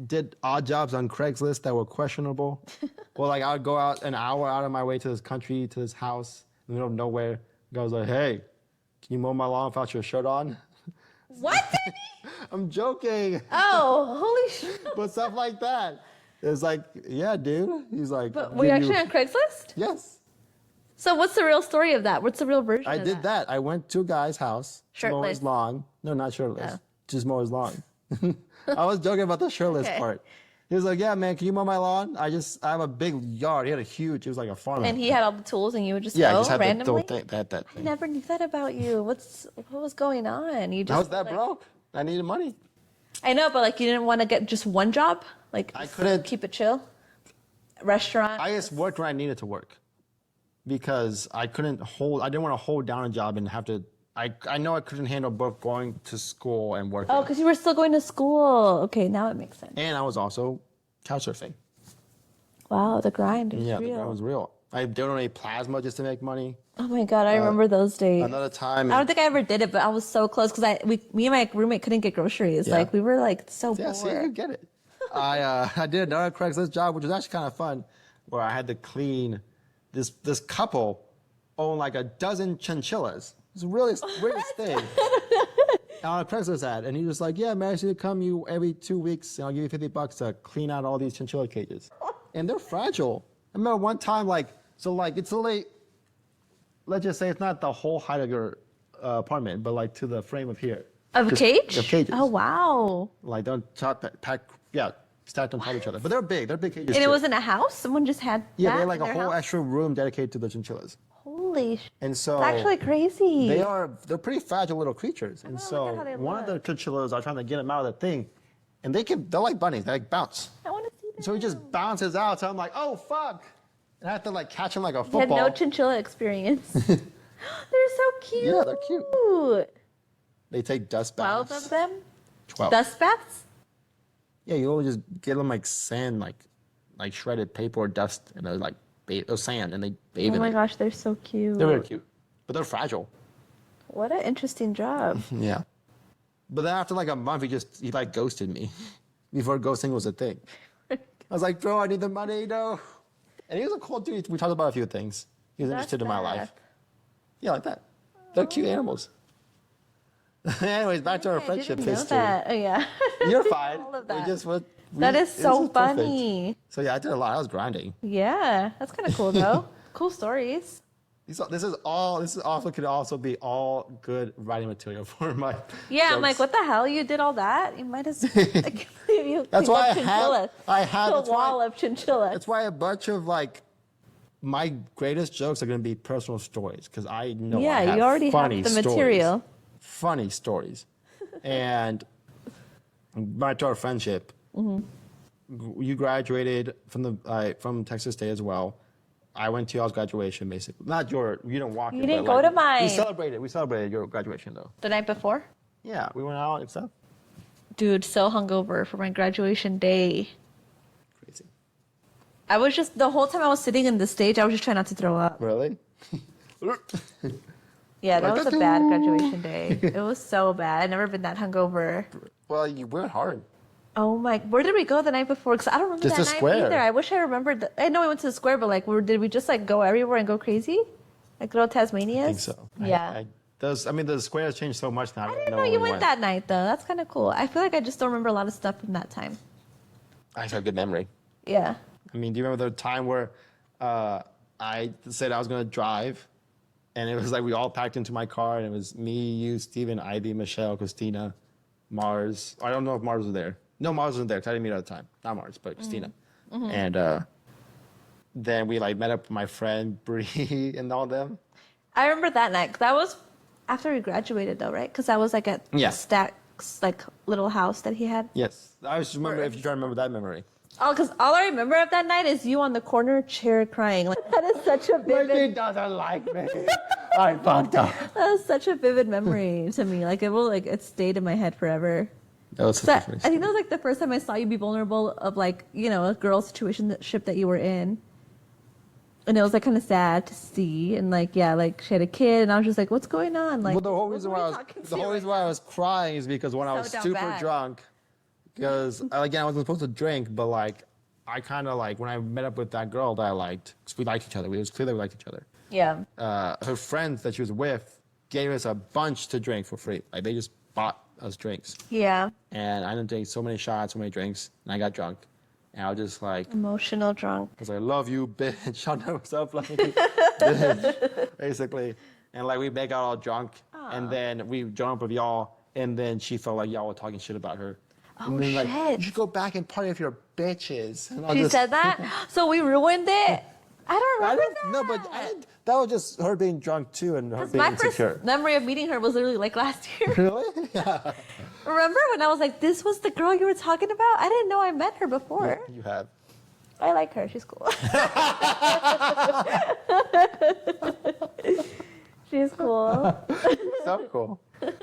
A: did odd jobs on Craigslist that were questionable. Well, like I would go out an hour out of my way to this country, to this house in the middle of nowhere. The guy was like, hey, can you mow my lawn without your shirt on?
B: What?
A: I'm joking.
B: Oh, holy shit.
A: But stuff like that. It's like, yeah, dude. He's like,
B: But were you actually on Craigslist?
A: Yes.
B: So what's the real story of that? What's the real version
A: I
B: of
A: did that. I went to a guy's house to mow
B: Shirtless.
A: his lawn. No, not shirtless.
B: Oh.
A: Just mow his lawn. I was joking about the shirtless
B: Okay.
A: part. He was like, yeah, man, can you mow my lawn? I have a big yard. He had it was like a farm.
B: And he had all the tools and you would just
A: I
B: go
A: just had
B: randomly?
A: that
B: I
A: thing.
B: never knew that about you. What was going on? You just
A: I was that
B: like,
A: broke. I needed money.
B: I know, but like you didn't want to get just one job? Like
A: I couldn't.
B: keep it chill? Restaurant?
A: I just worked when I needed to work because I didn't want to hold down a job and have to. I know I couldn't handle both going to school and working.
B: Oh, because you were still going to school. Okay, now it makes sense.
A: And I was also couch surfing.
B: Wow, the grind is
A: Yeah,
B: real.
A: that was real. I donated plasma just to make money.
B: Oh my God, I remember those days.
A: Another time.
B: I don't think I ever did it, but I was so close because me and my roommate couldn't get groceries.
A: Yeah.
B: Like we were like so
A: Yeah,
B: poor.
A: see, you get it. I did another Craigslist job, which was actually kind of fun, where I had to clean. This couple owned like a dozen chinchillas. It's the weirdest thing. On a Craigslist ad, and he was like, "Yeah, man, I should come you every 2 weeks, and I'll give you $50 to clean out all these chinchilla cages." And they're fragile. I remember one time, it's literally, let's just say it's not the whole height of your apartment, but like to the frame of here.
B: Of a cage?
A: Of cages.
B: Oh wow.
A: Like don't stacked on top of each other. But they're big. They're big cages.
B: And it
A: too.
B: wasn't a house? Someone just had
A: Yeah,
B: that
A: they had like
B: in
A: a
B: their
A: whole
B: house?
A: extra room dedicated to the chinchillas.
B: Holy sh!
A: And so
B: It's actually crazy.
A: they're pretty fragile little creatures. And
B: look
A: so
B: at how they
A: one of the
B: look.
A: chinchillas, I was trying to get him out of the thing, and they're like bunnies. They like bounce.
B: I want to see that.
A: So he just bounces out. So I'm like, oh fuck! And I have to like catch him like a
B: You
A: football.
B: had no chinchilla experience. They're so cute.
A: Yeah, they're cute. They take dust baths.
B: 12 of them?
A: 12.
B: Dust baths?
A: Yeah, you always just get them like sand, like shredded paper or dust, and they're like sand, and they bathe
B: Oh
A: in
B: my
A: it.
B: gosh, they're so cute.
A: They're very cute, but they're fragile.
B: What an interesting job.
A: Yeah. But then after like a month, he like ghosted me before ghosting was a thing. I was like, bro, I need the money, no. And he was a cool dude. We talked about a few things. He was interested in my life. Yeah, like that. They're cute animals. Anyways, back to our
B: I
A: friendship
B: didn't know
A: history.
B: that. Oh, yeah.
A: You're fine.
B: All of
A: We
B: that.
A: just went.
B: That is so
A: perfect.
B: funny.
A: So yeah, I did a lot. I was grinding.
B: Yeah, that's kind of cool though. Cool stories.
A: This is also could also be all good writing material for my.
B: Yeah, I'm like,
A: jokes.
B: what the hell? You did all that? You might as. I can't believe you.
A: That's
B: cleaned
A: why
B: up chinchillas.
A: I have
B: A
A: that's why-
B: wall of chinchillas.
A: That's why a bunch of like my greatest jokes are going to be personal stories because I know
B: Yeah,
A: I have
B: you already have
A: funny
B: the
A: stories.
B: material.
A: Funny stories, and back to our friendship. You graduated from Texas State as well. I went to y'all's graduation, basically. Not your, you didn't walk.
B: You
A: it,
B: didn't
A: but,
B: go
A: like,
B: to mine.
A: We celebrated your graduation though.
B: The night before?
A: Yeah, we went out and stuff.
B: Dude, so hungover for my graduation day.
A: Crazy.
B: I was just, the whole time I was sitting in the stage, I was just trying not to throw up.
A: Really?
B: Yeah, that
A: Like,
B: was a bad graduation day. It was so bad. I've never been that hungover.
A: Well, you went hard.
B: Oh my, where did we go the night before? Because I don't remember
A: Just
B: that
A: the
B: night
A: square.
B: either. I wish I remembered. I know we went to the square, but like, did we just like go everywhere and go crazy? Like go to Tasmania?
A: I think so.
B: Yeah.
A: The square has changed so much now.
B: I didn't know you went that night though. That's kind of cool. I feel like I just don't remember a lot of stuff from that time.
A: I have a good memory.
B: Yeah.
A: I mean, do you remember the time where I said I was going to drive, and it was like we all packed into my car, and it was me, you, Steven, Ivy, Michelle, Christina, Mars. I don't know if Mars was there. No, Mars wasn't there because I didn't meet her at the time. Not Mars, but Christina. And then we like met up with my friend Bree and all them.
B: I remember that night. 'Cause that was after we graduated though, right? Because I was like at
A: Yeah.
B: Stack's like little house that he had.
A: Yes, I just remember if you try to remember that memory.
B: Oh, because all I remember of that night is you on the corner chair crying. Like that is such a vivid.
A: doesn't like me. I fucked up.
B: That was such a vivid memory to me. Like it stayed in my head forever.
A: That was
B: So I think that was like the first time I saw you be vulnerable of like, you know, a girl situationship that you were in. And it was like kind of sad to see. And like, yeah, like she had a kid and I was just like, what's going on? Like,
A: Well, the whole
B: what
A: reason
B: were
A: why
B: we
A: I was
B: talking
A: the
B: to
A: whole
B: right
A: reason why I
B: now?
A: was crying is because when I was
B: down
A: super
B: bad.
A: drunk, because again I wasn't supposed to drink, but like I kind of like when I met up with that girl that I liked, because we liked each other. It was clear that we liked each other.
B: Yeah.
A: Her friends that she was with gave us a bunch to drink for free. Like they just bought us drinks,
B: Yeah.
A: and I ended up taking so many shots, so many drinks, and I got drunk, and I was just like.
B: Emotional drunk.
A: I was like, love you, bitch. I'll never stop loving you, bitch. Basically. And like we make out all drunk, and then we joined up with y'all, and then she felt like y'all were talking shit about her.
B: Oh,
A: and then, like,
B: shit.
A: you should go back and party with your bitches. And I
B: She
A: just-
B: said that? So we ruined it? I don't
A: I
B: remember
A: didn't,
B: that.
A: no, but I didn't, that was just her being drunk too, and her
B: 'Cause
A: being
B: my first
A: insecure.
B: memory of meeting her was literally like last year.
A: Really? Yeah.
B: Remember when I was like, this was the girl you were talking about? I didn't know I met her before.
A: You have.
B: I like her. She's cool. She's cool.
A: So cool.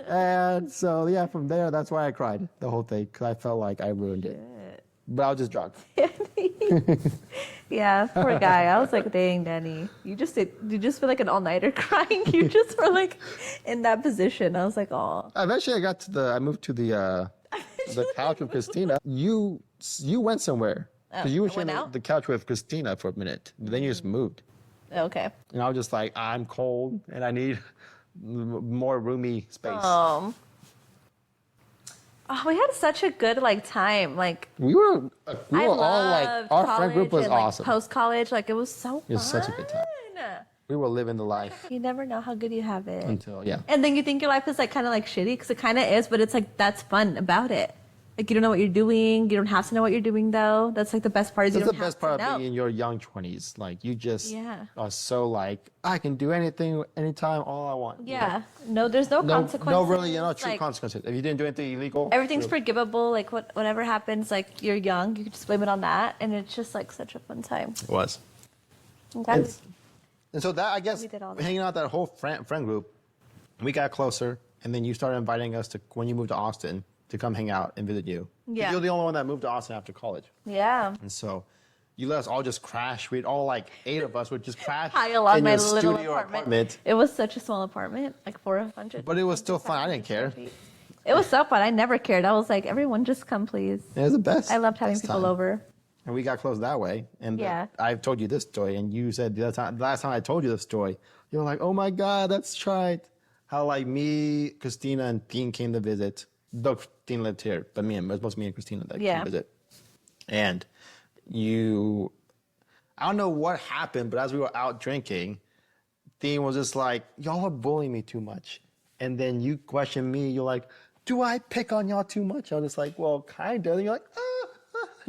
A: And so, yeah, from there, that's why I cried the whole thing, because I felt like I ruined it. But I was just drunk.
B: Yeah, poor guy. I was like, dang, Danny. You just feel like an all-nighter crying. You just were like in that position. I was like, oh.
A: Eventually, I moved to the couch with Christina. You went somewhere.
B: Oh,
A: So you were
B: I went
A: sharing
B: out?
A: the couch with Christina for a minute. Then you just moved.
B: Okay.
A: And I was just like, I'm cold and I need more roomy space.
B: Oh, we had such a good like time. Like
A: We were
B: I
A: all like,
B: loved
A: our friend group was
B: college and, like,
A: awesome.
B: Post-college, like it was so fun.
A: It was such a good time. We were living the life
B: You never know how good you have it.
A: until, yeah.
B: And then you think your life is like kind of like shitty because it kind of is, but it's like that's fun about it. Like you don't know what you're doing. You don't have to know what you're doing though. That's like the best part. Is you
A: That's the
B: don't have
A: best part
B: to
A: of
B: know.
A: being in your young 20s. Like, you just
B: Yeah.
A: are so like, I can do anything, anytime, all I want. you know?
B: Yeah. No, there's no consequences.
A: No, really, true
B: Like,
A: consequences. If you didn't do anything illegal,
B: everything's
A: true.
B: forgivable. Like whatever happens, like you're young, you can just blame it on that, and it's just like such a fun time.
A: It was.
B: Okay.
A: And so that, I guess,
B: We did all that.
A: hanging out that whole friend group, we got closer, and then you started inviting us to, when you moved to Austin, to come hang out and visit you.
B: Yeah.
A: You're the only one that moved to Austin after college.
B: Yeah.
A: And so you let us all just crash. We'd all, like, 8 of us would just crash
B: Pile on
A: in
B: my
A: your
B: little
A: studio
B: apartment. It was such a small apartment, like 400.
A: But it was still fun. I didn't care.
B: It was so fun. I never cared. I was like, everyone just come, please.
A: It was the best.
B: I loved having
A: best
B: people
A: time.
B: over.
A: And we got close that way. And
B: Yeah.
A: I've told you this story, and you said the last time I told you this story, you were like, oh my God, that's right. how like me, Christina, and Dean came to visit. Though Christina lived here, but it was mostly me and Christina that came to visit. And I don't know what happened, but as we were out drinking, Dean was just like, y'all are bullying me too much. And then you question me, you're like, do I pick on y'all too much? I was just like, well, kind of. And you're like,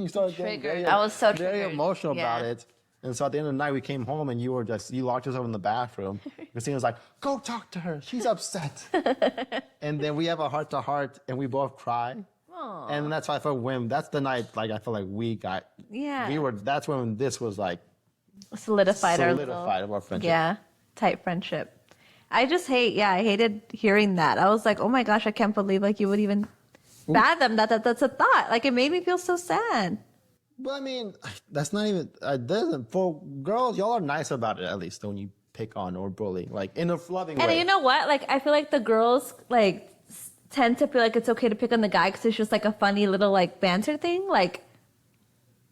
A: You started getting
B: I was so
A: very
B: triggered.
A: emotional about it. And so at the end of the night, we came home and you locked yourself in the bathroom. Christina was like, go talk to her. She's upset. And then we have a heart to heart and we both cry. Aww. And that's why I felt that's the night, like, I feel like that's when this was like
B: solidified
A: our friendship.
B: Yeah, tight friendship. I hated hearing that. I was like, oh my gosh, I can't believe like you would even fathom that's a thought. Like it made me feel so sad.
A: But I mean, that's not even, for girls, y'all are nice about it at least when you pick on or bully, like in a loving way.
B: And you know what? Like I feel like the girls like tend to feel like it's okay to pick on the guy because it's just like a funny little like banter thing. Like,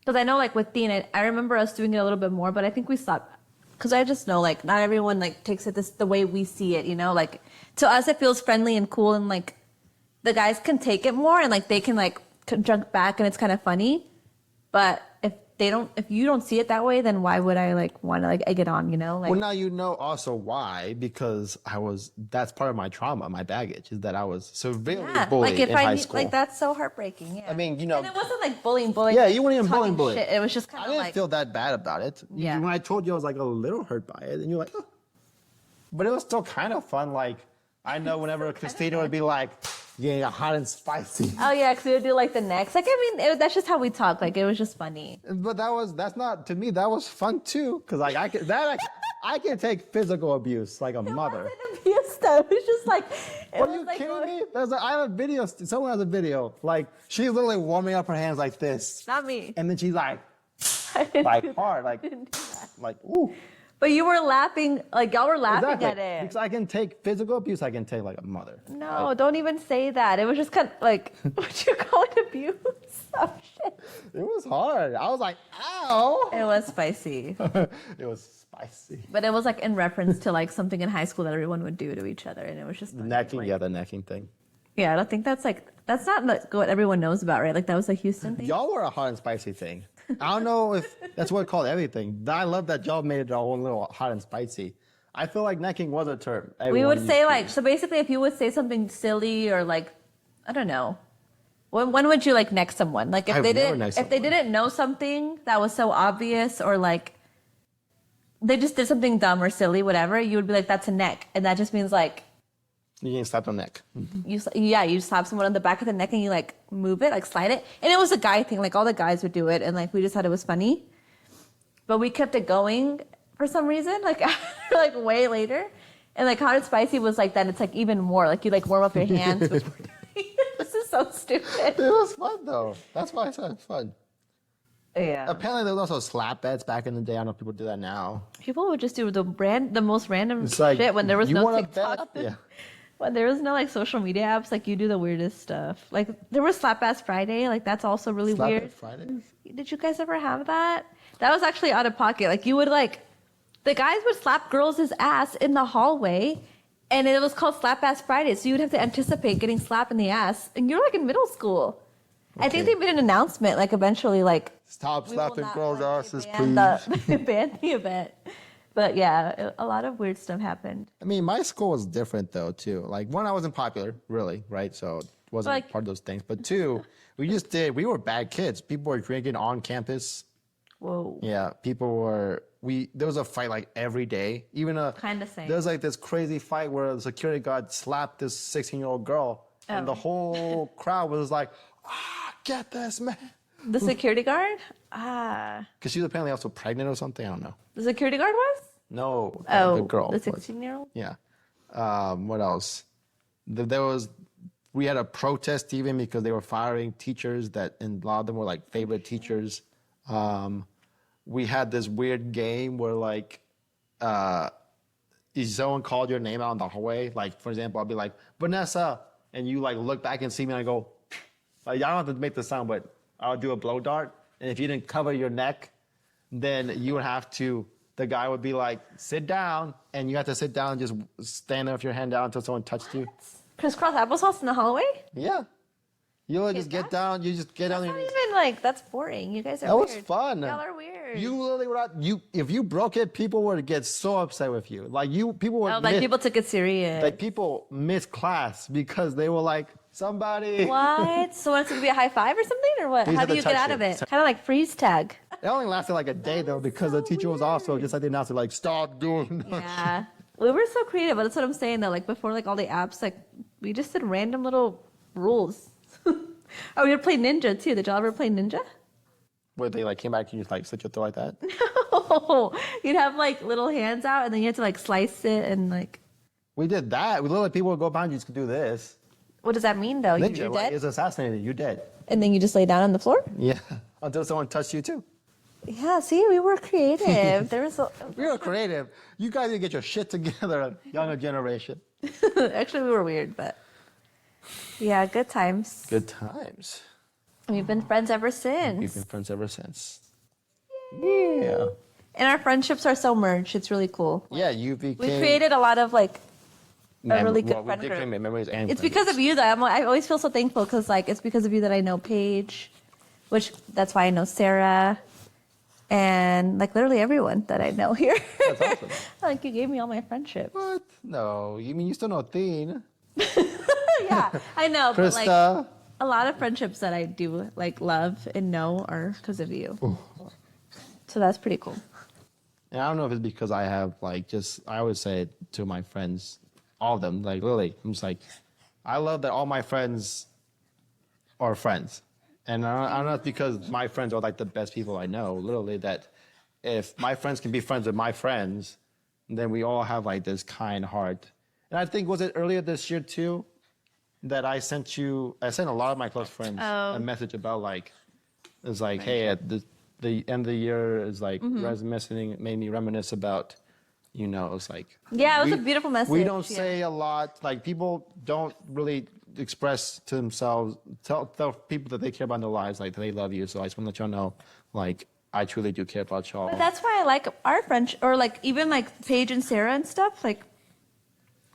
B: because I know like with Dean, I remember us doing it a little bit more, but I think we stopped. Because I just know like not everyone like takes it the way we see it, you know? Like to us it feels friendly and cool and like the guys can take it more and like they can like junk back and it's kind of funny. But if you don't see it that way, then why would I like want to like egg it on, you know? Like,
A: well, now you know also why, because that's part of my trauma, my baggage, is that I was severely bullied in high school.
B: Like that's so heartbreaking. Yeah.
A: I mean, you know.
B: And it wasn't like bullying.
A: Yeah, you weren't even bullying.
B: Shit. It was just kind of like.
A: I didn't feel that bad about it.
B: Yeah.
A: When I told you I was like a little hurt by it, and you're like, oh. But it was still kind of fun. Like, I know whenever Christina would be like, yeah, hot and spicy.
B: Oh yeah, because we would do like the next. Like I mean, that's just how we talk. Like it was just funny.
A: But that's not, to me. That was fun too, because like I can take physical abuse like a mother.
B: It wasn't abuse though. It was just like.
A: Are you kidding me? I have a video. Someone has a video. Like she's literally warming up her hands like this.
B: Not me.
A: And then she's like hard, like ooh.
B: But you were laughing, like y'all were laughing at it.
A: Because I can take physical abuse, I can take like a mother.
B: No, don't even say that. It was just kind of like, what you call it, abuse? Oh shit.
A: It was hard. I was like, ow.
B: It was spicy.
A: It was spicy.
B: But it was like in reference to like something in high school that everyone would do to each other, and it was just funny.
A: Necking,
B: like,
A: the necking thing.
B: Yeah, I don't think that's not like what everyone knows about, right? Like that was a Houston thing.
A: Y'all were a hot and spicy thing. I don't know if that's what it called everything. I love that y'all made it our own little hot and spicy. I feel like necking was a term.
B: We would say like, so basically if you would say something silly or like, I don't know, when would you like neck someone? Like if they didn't know something that was so obvious or like they just did something dumb or silly, whatever, you would be like, that's a neck. And that just means like,
A: you can slap the neck.
B: You slap someone on the back of the neck and you like move it, like slide it. And it was a guy thing, like all the guys would do it and like we just thought it was funny. But we kept it going for some reason, like like way later. And like hot and spicy was like that. It's like even more, like you like warm up your hands before doing it. This is so stupid.
A: It was fun though. That's why I said it's fun.
B: Yeah.
A: Apparently there was also slap bets back in the day. I don't know if people do that now.
B: People would just do the most random shit when there was no TikTok.
A: Yeah.
B: When there was no like social media apps, like you do the weirdest stuff. Like there was Slap Ass Friday, like that's also really weird.
A: Slap Ass Friday?
B: Did you guys ever have that? That was actually out of pocket. Like you would like, the guys would slap girls' ass in the hallway, and it was called Slap Ass Friday. So you would have to anticipate getting slapped in the ass, and you're like in middle school. Okay. I think they made an announcement, like eventually, like
A: stop slapping girls' asses,
B: please. Ban the event. But yeah, a lot of weird stuff happened.
A: I mean, my school was different though too. Like one, I wasn't popular, really, right? So it wasn't like, part of those things. But two, we were bad kids. People were drinking on campus.
B: Whoa.
A: Yeah, there was a fight like every day.
B: Kind of same.
A: There was like this crazy fight where the security guard slapped this 16-year-old girl. Oh. And the whole crowd was like, get this man.
B: The security guard? Because
A: she was apparently also pregnant or something. I don't know.
B: The security guard was?
A: No. The girl.
B: The 16-year-old?
A: Yeah. What else? We had a protest even because they were firing teachers and a lot of them were like favorite teachers. We had this weird game where like, if someone called your name out in the hallway, like for example, I'll be like, Vanessa, and you like look back and see me and I go, like, I don't have to make the sound, but I'll do a blow dart. And if you didn't cover your neck, then you would have to the guy would be like, sit down, and you have to sit down and just stand up your hand down until someone touched you.
B: Crisscross applesauce in the hallway?
A: Yeah. You would just get down, you just get
B: That's
A: on
B: not
A: your knees.
B: even like, that's boring. You guys are
A: That
B: weird.
A: was fun.
B: Y'all are weird.
A: You literally would not, if you broke it, people would get so upset with you. Like people would
B: people took it serious.
A: like people missed class because they were like, somebody.
B: What? So it's going to be a high five or something? Or what?
A: You
B: How
A: had
B: do
A: to
B: you get
A: touch
B: out of
A: it.
B: it? Kind of like freeze tag.
A: It only lasted like a day though because the teacher was also just like the announcer, like, stop doing that.
B: Yeah. We were so creative. That's what I'm saying though. Like before like all the apps, like we just did random little rules. Oh, we would play Ninja too. Did y'all ever play Ninja?
A: Where they like came back and you like slit your throat like that?
B: No. You'd have like little hands out and then you had to like slice it and like.
A: We did that. We literally people would go behind you to do this.
B: What does that mean though?
A: Ninja,
B: You're
A: like,
B: dead?
A: is assassinated. You're dead.
B: And then you just lay down on the floor?
A: Yeah. Until someone touched you too.
B: Yeah, see, we were creative. There was
A: We were creative. You guys need to get your shit together, younger generation.
B: actually we were weird, but yeah, good times.
A: Good times.
B: We've been friends ever since.
A: We've been friends ever since. Yeah.
B: And our friendships are so merged. It's really cool.
A: Yeah, you became.
B: We created a lot of like a really good
A: well,
B: friend
A: we did
B: group.
A: create memories and
B: It's
A: friends.
B: because of you that I always feel so thankful because like it's because of you that I know Paige, which that's why I know Sarah, and like literally everyone that I know here.
A: That's awesome.
B: Like you gave me all my friendships.
A: What? No, you mean you still know Theen?
B: Yeah, I know, but like
A: Krista?
B: a lot of friendships that I do like love and know are because of you. So that's pretty cool.
A: And I don't know if it's because I have like I always say it to my friends, all of them, like literally, I'm just like, I love that all my friends are friends. And I don't know if it's because my friends are like the best people I know, literally, that if my friends can be friends with my friends, then we all have like this kind heart. And I think, was it earlier this year too, that I sent a lot of my close friends a message about like, it's like, hey, at the end of the year is like reminiscing, made me reminisce about, it's like.
B: Yeah, it was a beautiful message.
A: We don't say a lot, like people don't really express to themselves, tell people that they care about in their lives, like they love you. So I just want to let y'all know, like, I truly do care about y'all.
B: But that's why I like our friendship, or like even like Paige and Sarah and stuff. Like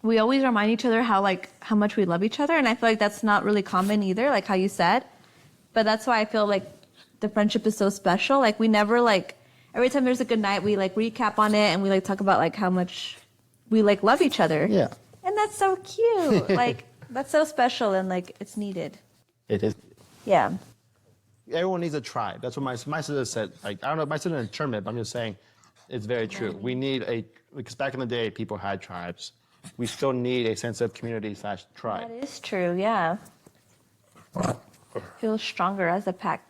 B: we always remind each other how much we love each other, and I feel like that's not really common either, like how you said. But that's why I feel like the friendship is so special. Like we never like every time there's a good night, we like recap on it and we like talk about like how much we like love each other.
A: Yeah.
B: And that's so cute. Like that's so special and like it's needed.
A: It is.
B: Yeah.
A: Everyone needs a tribe. That's what my sister said. Like, I don't know if my sister didn't term it, but I'm just saying it's very true. We need because back in the day, people had tribes. We still need a sense of community / tribe.
B: That is true, yeah. Feel stronger as a pack.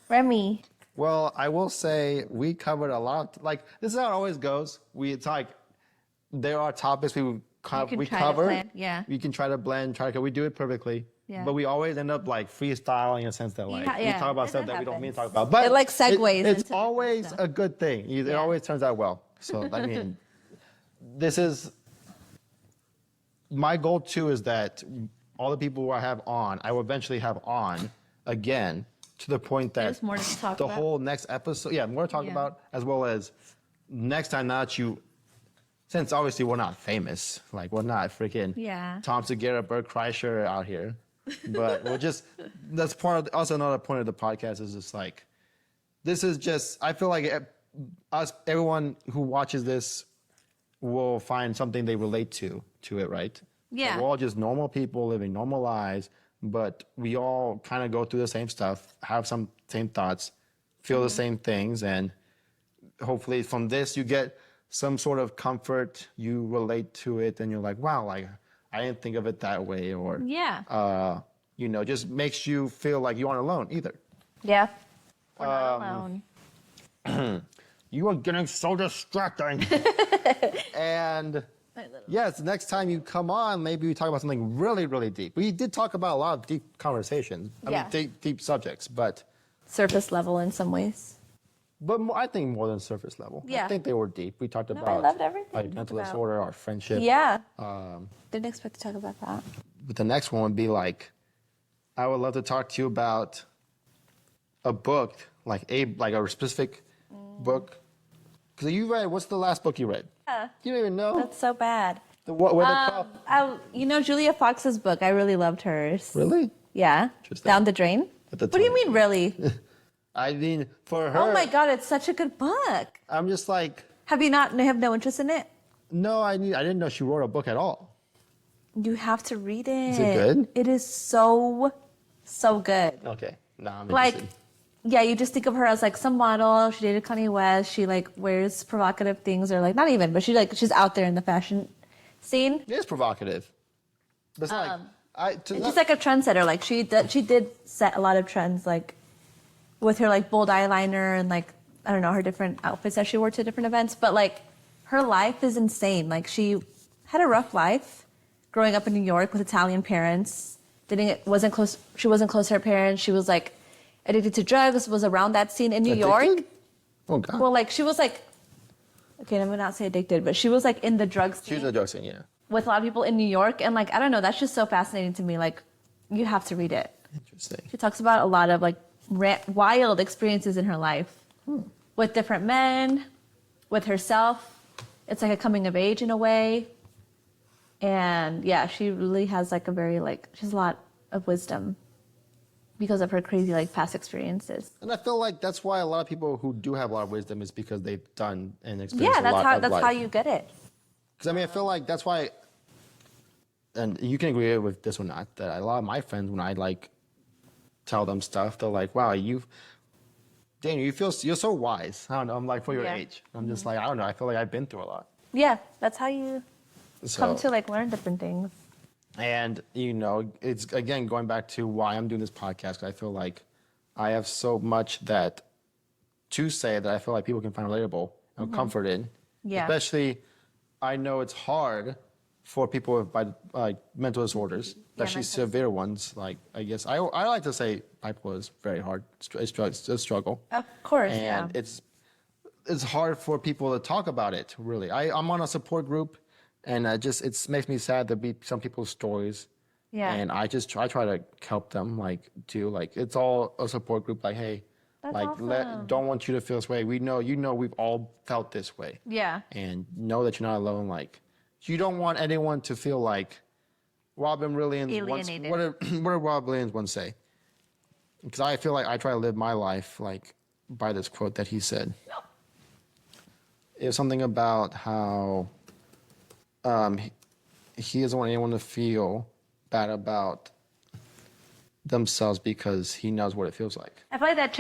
B: Remy.
A: Well, I will say we covered a lot. Like, this is how it always goes. It's like there are topics we
B: try to
A: cover.
B: blend, yeah.
A: We can try to blend, we do it perfectly.
B: Yeah.
A: But we always end up like freestyling in a sense that like we
B: Yeah,
A: talk about
B: and
A: stuff
B: that
A: that we don't mean to talk
B: happens.
A: about. But
B: It, like, segues
A: it's
B: into
A: always
B: stuff.
A: a good thing. It
B: Yeah.
A: always turns out well. So I mean, this is my goal too, is that all the people who I have on, I will eventually have on again, to the point that
B: There's more to talk
A: the
B: about.
A: whole next episode, more to talk
B: Yeah.
A: about, as well as next time now that since obviously we're not famous, like we're not freaking
B: Yeah.
A: Tom Segura, Bert Kreischer out here, but that's also another point of the podcast is just like, this is just, I feel like everyone who watches this will find something they relate to it, right?
B: Yeah.
A: We're all just normal people living normal lives, but we all kind of go through the same stuff, have some same thoughts, feel the same things, and hopefully from this you get some sort of comfort, you relate to it, and you're like, wow, like I didn't think of it that way, or
B: Yeah.
A: just makes you feel like you aren't alone either.
B: Yeah. We're not alone.
A: You are getting so distracting. And yes, next time you come on, maybe we talk about something really, really deep. We did talk about a lot of deep conversations.
B: Yeah.
A: I mean, deep subjects, but
B: Surface level in some ways.
A: I think more than surface level.
B: Yeah.
A: I think they were deep. We talked
B: I
A: about
B: loved everything we
A: our
B: talked
A: mental
B: about.
A: disorder, our friendship.
B: Yeah. Didn't expect to talk about that.
A: But the next one would be like, I would love to talk to you about a book, like a specific book Because you read, what's the last book you read?
B: Yeah.
A: You don't even know.
B: That's so bad.
A: What the cup?
B: Julia Fox's book. I really loved hers.
A: Really?
B: Yeah.
A: Interesting.
B: Down the Drain. What do you mean, really?
A: I mean, for her.
B: Oh my God, it's such a good book.
A: I'm just like.
B: Have no interest in it?
A: No, I didn't know she wrote a book at all.
B: You have to read it.
A: Is it good?
B: It is so good.
A: Okay. No, I'm
B: Like,
A: interested.
B: yeah, you just think of her as like some model. She dated Kanye West. She like wears provocative things, or like not even, but she's out there in the fashion scene.
A: It is provocative. But it's
B: She's like a trendsetter. Like she did set a lot of trends, like with her like bold eyeliner and like I don't know, her different outfits that she wore to different events. But like her life is insane. Like she had a rough life growing up in New York with Italian parents. She wasn't close to her parents. She was like addicted to drugs, was around that scene in New York.
A: Oh God.
B: Well, like she was like, okay, I'm gonna not say addicted, but she was like in the drug scene.
A: She was in the drug scene, yeah.
B: With a lot of people in New York, and like I don't know, that's just so fascinating to me. Like, you have to read it.
A: Interesting.
B: She talks about a lot of like wild experiences in her life with different men, with herself. It's like a coming of age in a way, and yeah, she really has like she has a lot of wisdom because of her crazy like past experiences.
A: And I feel like that's why a lot of people who do have a lot of wisdom is because they've done and experienced
B: Yeah,
A: a lot of life.
B: that's how you get it.
A: Because I mean, I feel like that's why, and you can agree with this or not, that a lot of my friends, when I like tell them stuff, they're like, "Wow, Daniel, you're so wise." I don't know. I'm like, for your age, I'm just like, I don't know. I feel like I've been through a lot.
B: Yeah, that's how you come to like learn different things.
A: And it's again going back to why I'm doing this podcast. 'Cause I feel like I have so much to say that I feel like people can find relatable and comfort in.
B: Yeah.
A: Especially, I know it's hard for people with mental disorders, especially severe ones. Like I guess I like to say bipolar is very hard. It's a struggle.
B: Of course,
A: And it's hard for people to talk about it. Really, I'm on a support group. And it makes me sad to be some people's stories. Yeah. And I try to help them, it's all a support group. Like, hey,
B: that's awesome.
A: Don't want you to feel this way. We know, we've all felt this way.
B: Yeah.
A: And know that you're not alone. Like, you don't want anyone to feel like Robin Williams.
B: Alienated.
A: What did Robin Williams once say? Because I feel like I try to live my life by this quote that he said. It was something about how. He doesn't want anyone to feel bad about themselves because he knows what it feels like.
B: I feel like that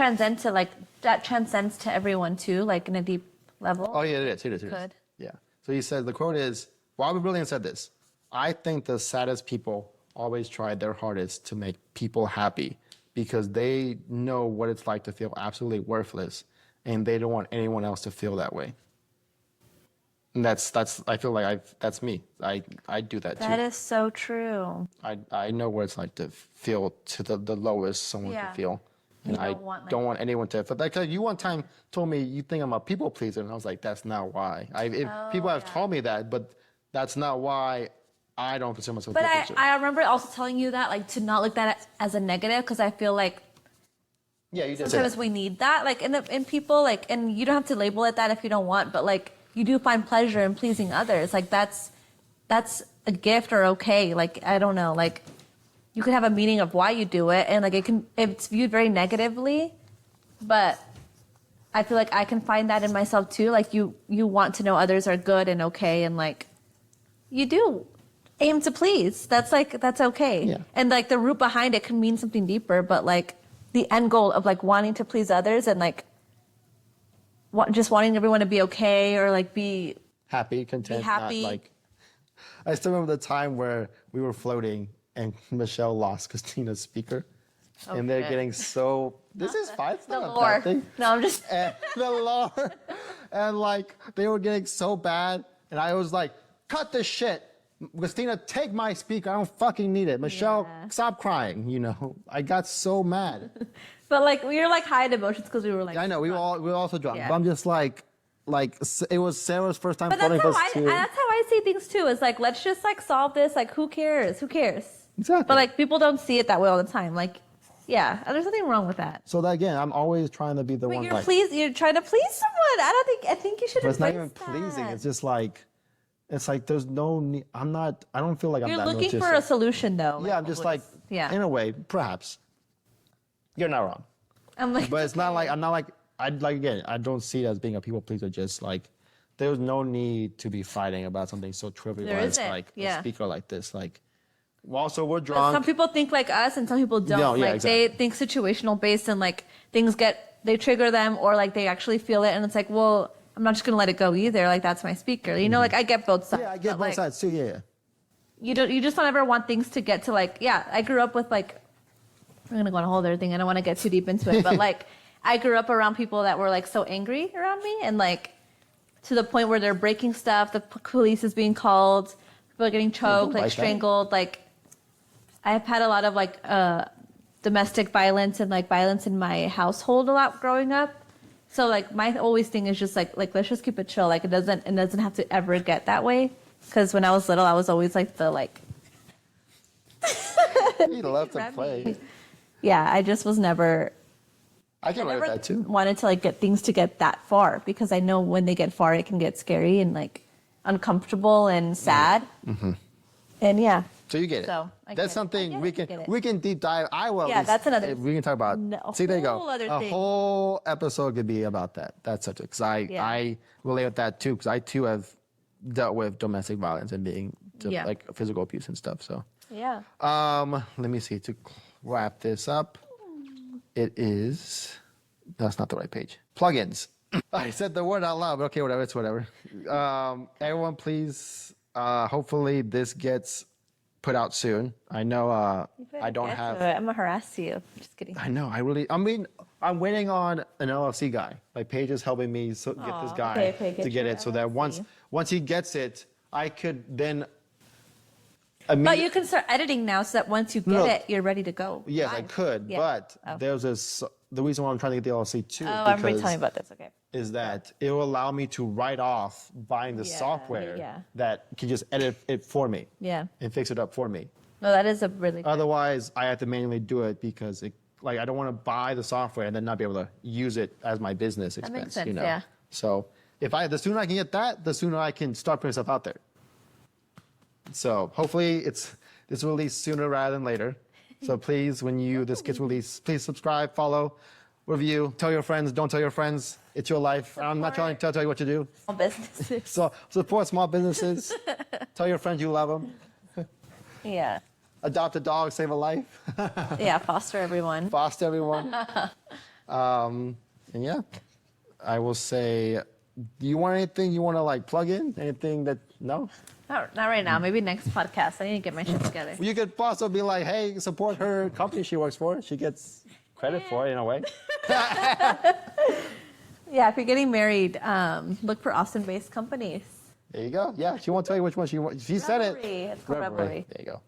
B: transcends to everyone too, like in a deep level.
A: Oh yeah, it is.
B: Good.
A: Yeah. So he said, the quote is, Robert Williams said this: "I think the saddest people always try their hardest to make people happy because they know what it's like to feel absolutely worthless, and they don't want anyone else to feel that way." And that's I feel like that's me. I do that too.
B: That is so true.
A: I know what it's like to feel to the lowest someone can feel. And I don't want anyone to feel that. Because you one time told me you think I'm a people pleaser, and I was like, that's not why. People have told me that, but that's not why I don't consider myself a people pleaser.
B: But I remember also telling you that, like, to not look at it as a negative, because I feel like
A: you did
B: sometimes we need that, like, in people, like, and you don't have to label it that if you don't want, but like, you do find pleasure in pleasing others. Like that's a gift or okay. Like, I don't know, like you could have a meaning of why you do it, and like it's viewed very negatively, but I feel like I can find that in myself too. Like you want to know others are good and okay, and like you do aim to please. That's okay. Yeah. And like the root behind it can mean something deeper, but like the end goal of like wanting to please others and like just wanting everyone to be okay or like be
A: happy, content,
B: be happy.
A: Not like. I still remember the time where we were floating and Michelle lost Christina's speaker, and they're getting so. This is fine. It's not a bad thing.
B: No, I'm just.
A: And the lore, and like they were getting so bad, and I was like, "Cut this shit, Christina. Take my speaker. I don't fucking need it. Michelle, stop crying." I got so mad.
B: But like we were like high in emotions because we were like.
A: I know we were also drunk, but I'm just like it was Sarah's first time.
B: But that's how I see things too. It's like, let's just like solve this. Like, who cares? Who cares?
A: Exactly.
B: But like people don't see it that way all the time. Like Yeah, there's nothing wrong with that.
A: So that, again, I'm always trying to be the
B: But
A: one.
B: you're trying to please someone. I think you should.
A: But it's not even
B: embrace
A: pleasing.
B: that.
A: It's just like, there's no need. I don't feel like
B: You're
A: I'm that
B: looking for
A: narcissistic.
B: a solution, though.
A: Yeah, I'm just like,
B: yeah.
A: in a way, perhaps. You're not wrong.
B: I'm like,
A: But it's not like, again, I don't see it as being a people pleaser, just like, there's no need to be fighting about something so trivial
B: There
A: as
B: isn't.
A: like
B: Yeah.
A: a speaker like this. Like, also, we're
B: But
A: drunk.
B: some people think like us, and some people don't.
A: No, yeah,
B: like
A: exactly.
B: they think situational based, and like they trigger them, or like they actually feel it, and it's like, well, I'm not just gonna let it go either. Like that's my speaker. You know, like I get both sides.
A: Yeah, I get
B: but,
A: both
B: like,
A: sides too. Yeah.
B: You just don't ever want things to get to like, yeah, I grew up with like, I'm gonna go on a whole other thing. I don't want to get too deep into it, but like I grew up around people that were like so angry around me, and like to the point where they're breaking stuff, the police is being called, people are getting choked, like
A: like that.
B: strangled. Like I've had a lot of like domestic violence and like violence in my household a lot growing up. So like my always thing is just like let's just keep it chill. Like it doesn't have to ever get that way. Because when I was little, I was always like the like.
A: You love to play.
B: Yeah, I just was never.
A: I can relate with that too.
B: Wanted to like get things to get that far because I know when they get far, it can get scary and like uncomfortable and sad. Mm-hmm. And yeah.
A: So you get it.
B: So, I get
A: that's
B: it.
A: something
B: I get it.
A: we can deep dive. I will.
B: Yeah, that's another-
A: We can talk about.
B: No,
A: See, there you go.
B: whole other
A: A
B: thing.
A: whole episode could be about that. That's such a because I relate with that too because I too have dealt with domestic violence and being like physical abuse and stuff. So
B: Yeah.
A: let me see to wrap this up. It is. That's not the right page. Plugins. I said the word out loud, but okay, whatever. It's whatever. Everyone, please. Hopefully, this gets put out soon. I know. I don't have.
B: I'm gonna harass you. Just kidding.
A: I know. I'm waiting on an LLC guy. My Paige is helping me get this guy
B: okay,
A: to get
B: your
A: it, so that
B: LLC.
A: once he gets it, I could then.
B: But you can start editing now, so that once you get it, you're ready to go.
A: Yes, I could,
B: Yeah.
A: but
B: Oh.
A: there's this. The reason why I'm trying to get the LLC too.
B: Oh, everybody tell me about this. Okay.
A: Is that it will allow me to write off buying the software that can just edit it for me.
B: Yeah.
A: And fix it up for me.
B: No, that is a really.
A: Otherwise, I have to manually do it because I don't want to buy the software and then not be able to use it as my business expense.
B: makes sense,
A: you know?
B: yeah.
A: So the sooner I can get that, the sooner I can start putting stuff out there. So hopefully it's released sooner rather than later. So please, when this gets released, please subscribe, follow, review, tell your friends, don't tell your friends. It's your life. I'm not trying to tell you what to do.
B: Small businesses.
A: So support small businesses. Tell your friends you love them.
B: Yeah.
A: Adopt a dog, save a life.
B: Yeah. Foster everyone.
A: Foster everyone. And yeah, I will say, do you want anything you want to like plug in? Anything that, no?
B: Not right now. Maybe next podcast. I need to get my shit together.
A: You could also be like, hey, support her company she works for. She gets credit for it in a way.
B: Yeah, if you're getting married, look for Austin-based companies.
A: There you go. Yeah, she won't tell you which one she wants. She said it.
B: Revelry. It's called Revelry.
A: There you go.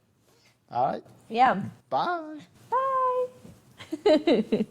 A: All right.
B: Yeah.
A: Bye.
B: Bye.